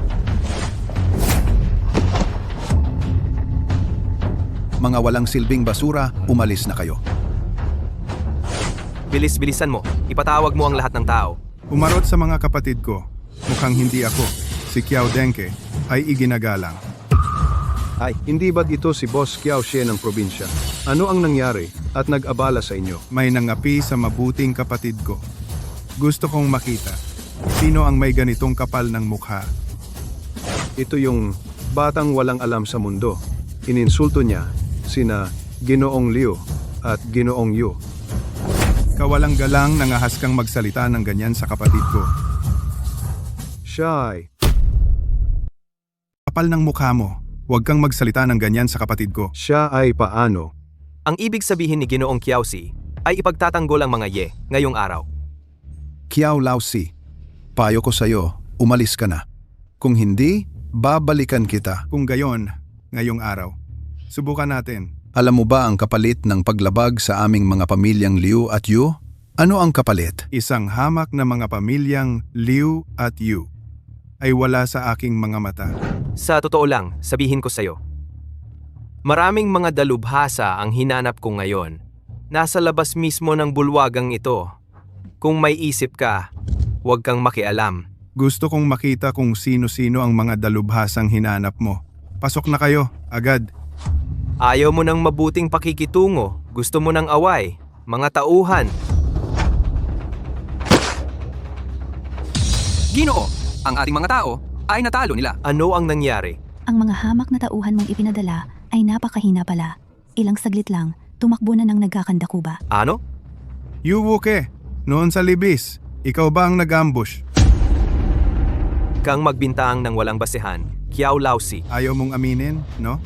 Mga walang silbing basura, umalis na kayo. Bilis-bilisan mo. Ipatawag mo ang lahat ng tao. Umarot sa mga kapatid ko. Mukhang hindi ako, si Kiao Denke, ay iginagalang. Ay, hindi ba't ito si Boss Kiao Xie ng probinsya? Ano ang nangyari at nag-abala sa inyo? May nangapi sa mabuting kapatid ko. Gusto kong makita. Sino ang may ganitong kapal ng mukha? Ito yung batang walang alam sa mundo. Ininsulto niya sina Ginoong Liu at Ginoong Yu. Kawalang galang nangahas kang magsalita ng ganyan sa kapatid ko. Siya ay, Kapal ng mukha mo. Huwag kang magsalita ng ganyan sa kapatid ko. siya ay paano? Ang ibig sabihin ni Ginoong Kiaosi ay ipagtatanggol ang mga ye ngayong araw. Kiao Laosi, payo ko sa'yo, umalis ka na. Kung hindi, babalikan kita. Kung gayon, ngayong araw. Subukan natin. Alam mo ba ang kapalit ng paglabag sa aming mga pamilyang Liu at Yu? Ano ang kapalit? Isang hamak na mga pamilyang Liu at Yu ay wala sa aking mga mata. Sa totoo lang, sabihin ko sa'yo. Maraming mga dalubhasa ang hinanap ko ngayon. Nasa labas mismo ng bulwagang ito. Kung may isip ka, huwag kang makialam. Gusto kong makita kung sino-sino ang mga dalubhasang hinanap mo. Pasok na kayo, agad. Ayaw mo ng mabuting pakikitungo. Gusto mo ng away. Mga tauhan. Ginoo, ang ating mga tao ay natalo nila. Ano ang nangyari? Ang mga hamak na tauhan mong ipinadala ay napakahina pala. Ilang saglit lang, tumakbo na ng nagkakandakuba. Ano? Yu Wuke, noon sa Libis, ikaw ba ang nag-ambush? Kang magbintang ng walang basehan. Kiao Laosi. Ayaw mong aminin, no?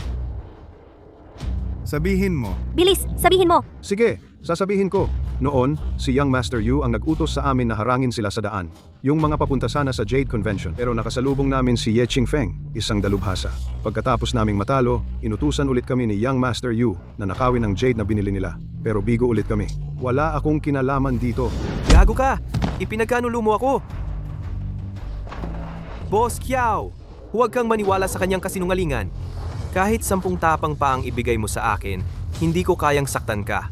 Sabihin mo. Bilis, sabihin mo. Sige, sasabihin ko. Noon, si Young Master Yu ang nag-utos sa amin na harangin sila sa daan. Yung mga papunta sana sa Jade Convention. Pero nakasalubong namin si Ye Qingfeng, isang dalubhasa. Pagkatapos naming matalo, inutusan ulit kami ni Young Master Yu na nakawin ang Jade na binili nila. Pero bigo ulit kami. Wala akong kinalaman dito. Gago ka! Ipinagkanulo mo ako! Boss Kiao, huwag kang maniwala sa kanyang kasinungalingan. Kahit 10 tapang pa ang ibigay mo sa akin, hindi ko kayang saktan ka.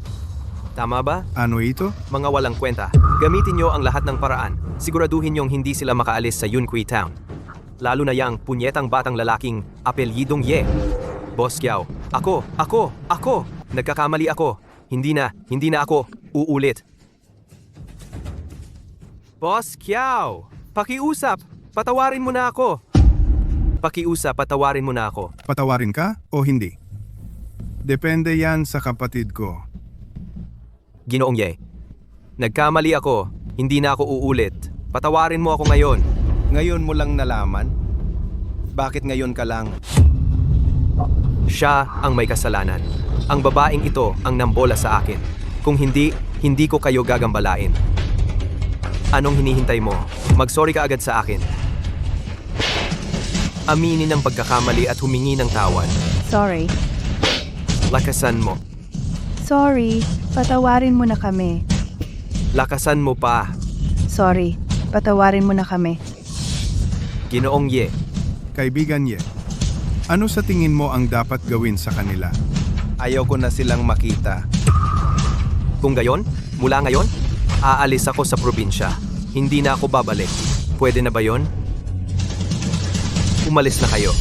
Tama ba? Ano ito? Mga walang kwenta. Gamitin nyo ang lahat ng paraan. Siguraduhin nyong hindi sila makaalis sa Yunqui Town. Lalo na yang punyetang batang lalaking apelyidong Ye. Boss Kiao, ako! Nagkakamali ako. Hindi na ako. Uulit. Boss Kiao, pakiusap. Patawarin mo na ako. Patawarin ka o hindi? Depende yan sa kapatid ko. Ginoong Ye, nagkamali ako. Hindi na ako uulit. Patawarin mo ako ngayon. Ngayon mo lang nalaman? Bakit ngayon ka lang? Siya ang may kasalanan. Ang babaeng ito ang nambola sa akin. Kung hindi, Hindi ko kayo gagambalain. Anong hinihintay mo? Mag-sorry ka agad sa akin. Aminin ang pagkakamali at humingi ng tawad. Sorry. Lakasan mo. Sorry. Patawarin mo na kami. Lakasan mo pa. Sorry. Patawarin mo na kami. Ginoong Ye. Kaibigan Ye, ano sa tingin mo ang dapat gawin sa kanila? Ayaw ko na silang makita. Kung gayon, mula ngayon, aalis ako sa probinsya. Hindi na ako babalik. Pwede na ba yon? Umalis na kayo.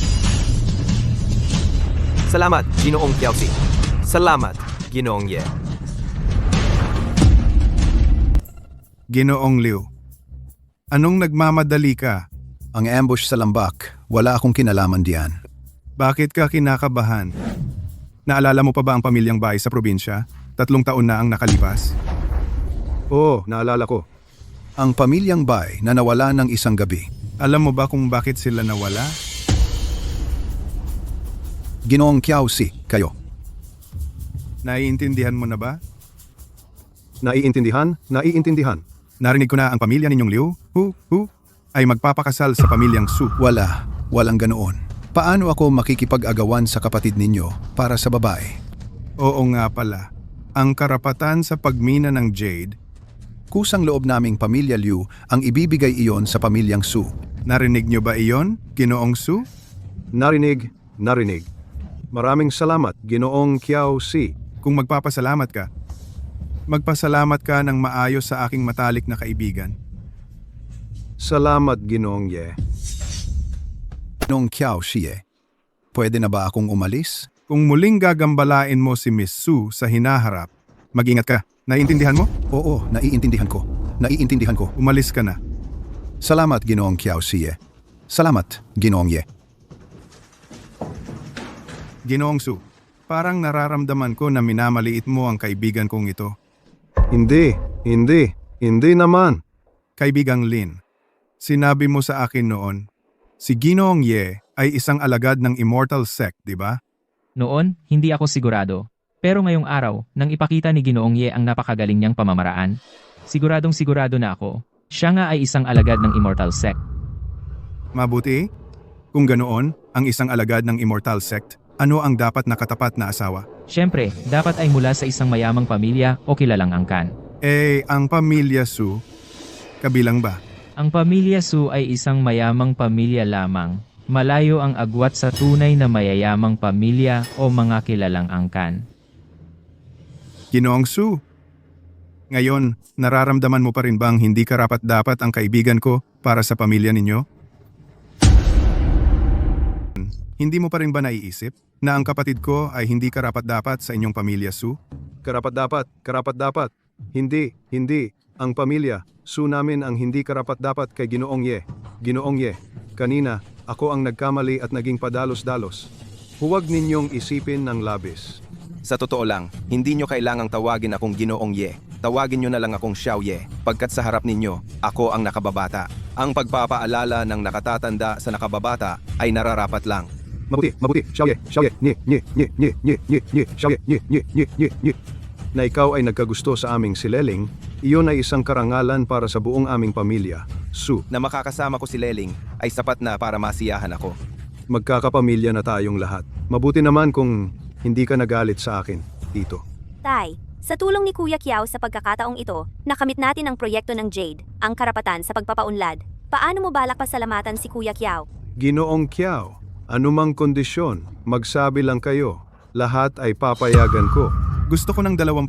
Salamat, Ginoong Kiaosi. Salamat, Ginoong Ye. Ginoong Liu, anong nagmamadali ka? Ang ambush sa lambak, wala akong kinalaman diyan. Bakit ka kinakabahan? Naalala mo pa ba ang pamilyang Bai sa probinsya? 3 taon na ang nakalipas. Oo, naalala ko. Ang pamilyang Bai na nawala ng isang gabi. Alam mo ba kung bakit sila nawala? Ginoong Kiaosi, kayo. Naiintindihan mo na ba? Naiintindihan? Naiintindihan. Narinig ko na ang pamilya ninyong Liu, ay magpapakasal sa pamilyang Su. Walang ganoon. Paano ako makikipag-agawan sa kapatid ninyo para sa babae? Oo nga pala. Ang karapatan sa pagmina ng jade, Kusang loob naming pamilya Liu ang ibibigay iyon sa pamilyang Su. narinig nyo ba iyon, Ginoong Su? Narinig. Maraming salamat, Ginoong Kiaosi. Kung magpapasalamat ka, magpasalamat ka ng maayos sa aking matalik na kaibigan. Salamat, Ginoong Ye. Ginoong Kiaosi, pwede na ba akong umalis? Kung muling gagambalain mo si Miss Su sa hinaharap, mag-ingat ka. Naiintindihan mo? Oo, naiintindihan ko. Umalis ka na. Salamat, Ginoong Kiaosi. Salamat, Ginoong Ye. Ginoong Su, parang nararamdaman ko na minamaliit mo ang kaibigan kong ito. Hindi naman. Kaibigang Lin, sinabi mo sa akin noon, si Ginoong Ye ay isang alagad ng Immortal Sect, di ba? Noon, hindi ako sigurado. Pero ngayong araw, nang ipakita ni Ginoong Ye ang napakagaling niyang pamamaraan, siguradong sigurado na ako, siya nga ay isang alagad ng Immortal Sect. Mabuti? Kung ganoon, ang isang alagad ng Immortal Sect, ano ang dapat na katapat na asawa? Siyempre, dapat ay mula sa isang mayamang pamilya o kilalang angkan. Ang pamilya Su, kabilang ba? Ang pamilya Su ay isang mayamang pamilya lamang. Malayo ang agwat sa tunay na mayayamang pamilya o mga kilalang angkan. Ginoong Su, ngayon, nararamdaman mo pa rin bang hindi karapat-dapat ang kaibigan ko para sa pamilya ninyo? Hindi mo pa rin ba naiisip na ang kapatid ko ay hindi karapat-dapat sa inyong pamilya, Su? Karapat-dapat. Hindi. Ang pamilya, Su namin ang hindi karapat-dapat kay Ginoong Ye. Ginoong Ye, kanina, ako ang nagkamali at naging padalos-dalos. Huwag ninyong isipin ng labis. Sa totoo lang, hindi nyo kailangang tawagin akong Ginoong Ye. Tawagin nyo na lang akong Xiao Ye, pagkat sa harap ninyo, ako ang nakababata. Ang pagpapaalala ng nakatatanda sa nakababata ay nararapat lang. Mabuti, Xiao Ye, Xiao Ye, na ikaw ay nagkagusto sa aming sileling, iyon ay isang karangalan para sa buong aming pamilya, Su. Na makakasama ko si Leling ay sapat na para masiyahan ako. Magkakapamilya na tayong lahat. Mabuti naman kung hindi ka nagalit sa akin, Tito. Tay, sa tulong ni Kuya Kiao sa pagkakataong ito, nakamit natin ang proyekto ng Jade, ang karapatan sa pagpapaunlad. Paano mo balak pasalamatan si Kuya Kiao? Ginoong Kiao, anumang kondisyon, magsabi lang kayo. Lahat ay papayagan ko. Gusto ko ng 20%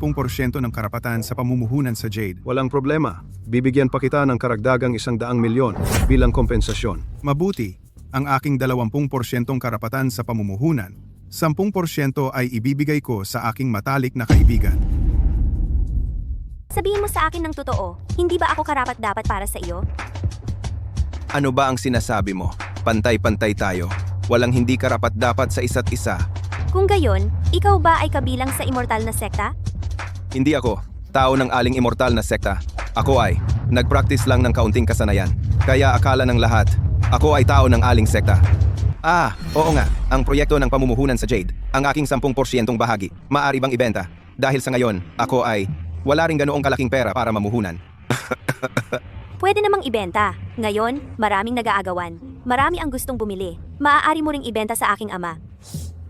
ng karapatan sa pamumuhunan sa Jade. Walang problema. Bibigyan pa kita ng karagdagang 100 milyon bilang kompensasyon. Mabuti, ang aking 20% karapatan sa pamumuhunan, 10% ay ibibigay ko sa aking matalik na kaibigan. Sabihin mo sa akin ng totoo, hindi ba ako karapat-dapat para sa iyo? Ano ba ang sinasabi mo? Pantay-pantay tayo. Walang hindi karapat-dapat sa isa't isa. Kung gayon, ikaw ba ay kabilang sa immortal na sekta? Hindi ako, tao ng aling immortal na sekta. Ako ay, nag-practice lang ng kaunting kasanayan. Kaya akala ng lahat, ako ay tao ng aling sekta. Oo nga, ang proyekto ng pamumuhunan sa Jade, ang aking 10% bahagi, maaari bang ibenta? Dahil sa ngayon, ako ay Wala ring ganoong kalaking pera para mamuhunan. Pwede namang ibenta. Ngayon, maraming nag-aagawan. Marami ang gustong bumili. Maaari mo ring ibenta sa aking ama.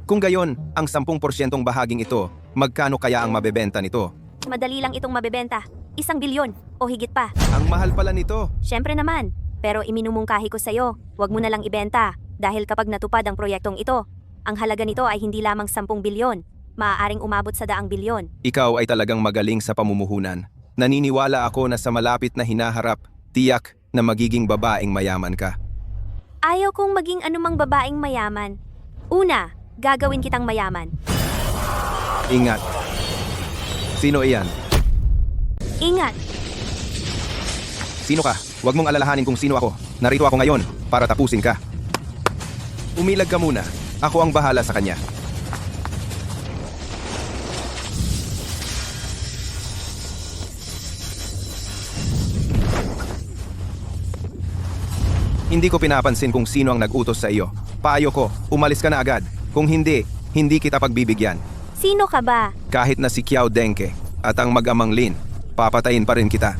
Kung gayon, ang 10% bahaging ito, magkano kaya ang mabebenta nito? Madali lang itong mabebenta. 1 bilyon o higit pa. Ang mahal pala nito. Siyempre naman. Pero iminumungkahi ko sa'yo, huwag mo na lang ibenta. Dahil kapag natupad ang proyektong ito, ang halaga nito ay hindi lamang 10 bilyon. Maaaring umabot sa 100 bilyon. Ikaw ay talagang magaling sa pamumuhunan. Naniniwala ako na sa malapit na hinaharap, tiyak na magiging babaeng mayaman ka. Ayaw kong maging anumang babaeng mayaman. Una, gagawin kitang mayaman. Ingat. Sino iyan? Ingat! Sino ka? Huwag mong alalahanin kung sino ako. Narito ako ngayon para tapusin ka. Umilag ka muna. Ako ang bahala sa kanya. Hindi ko pinapansin kung sino ang nag-utos sa iyo. Payo ko, umalis ka na agad. Kung hindi, hindi kita pagbibigyan. Sino ka ba? Kahit na si Kiao Denke at ang mag-amang Lin, papatayin pa rin kita.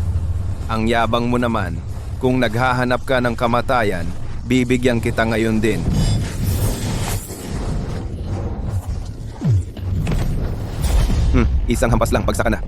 Ang yabang mo naman, kung naghahanap ka ng kamatayan, bibigyan kita ngayon din. Isang hampas lang, pagsaka na.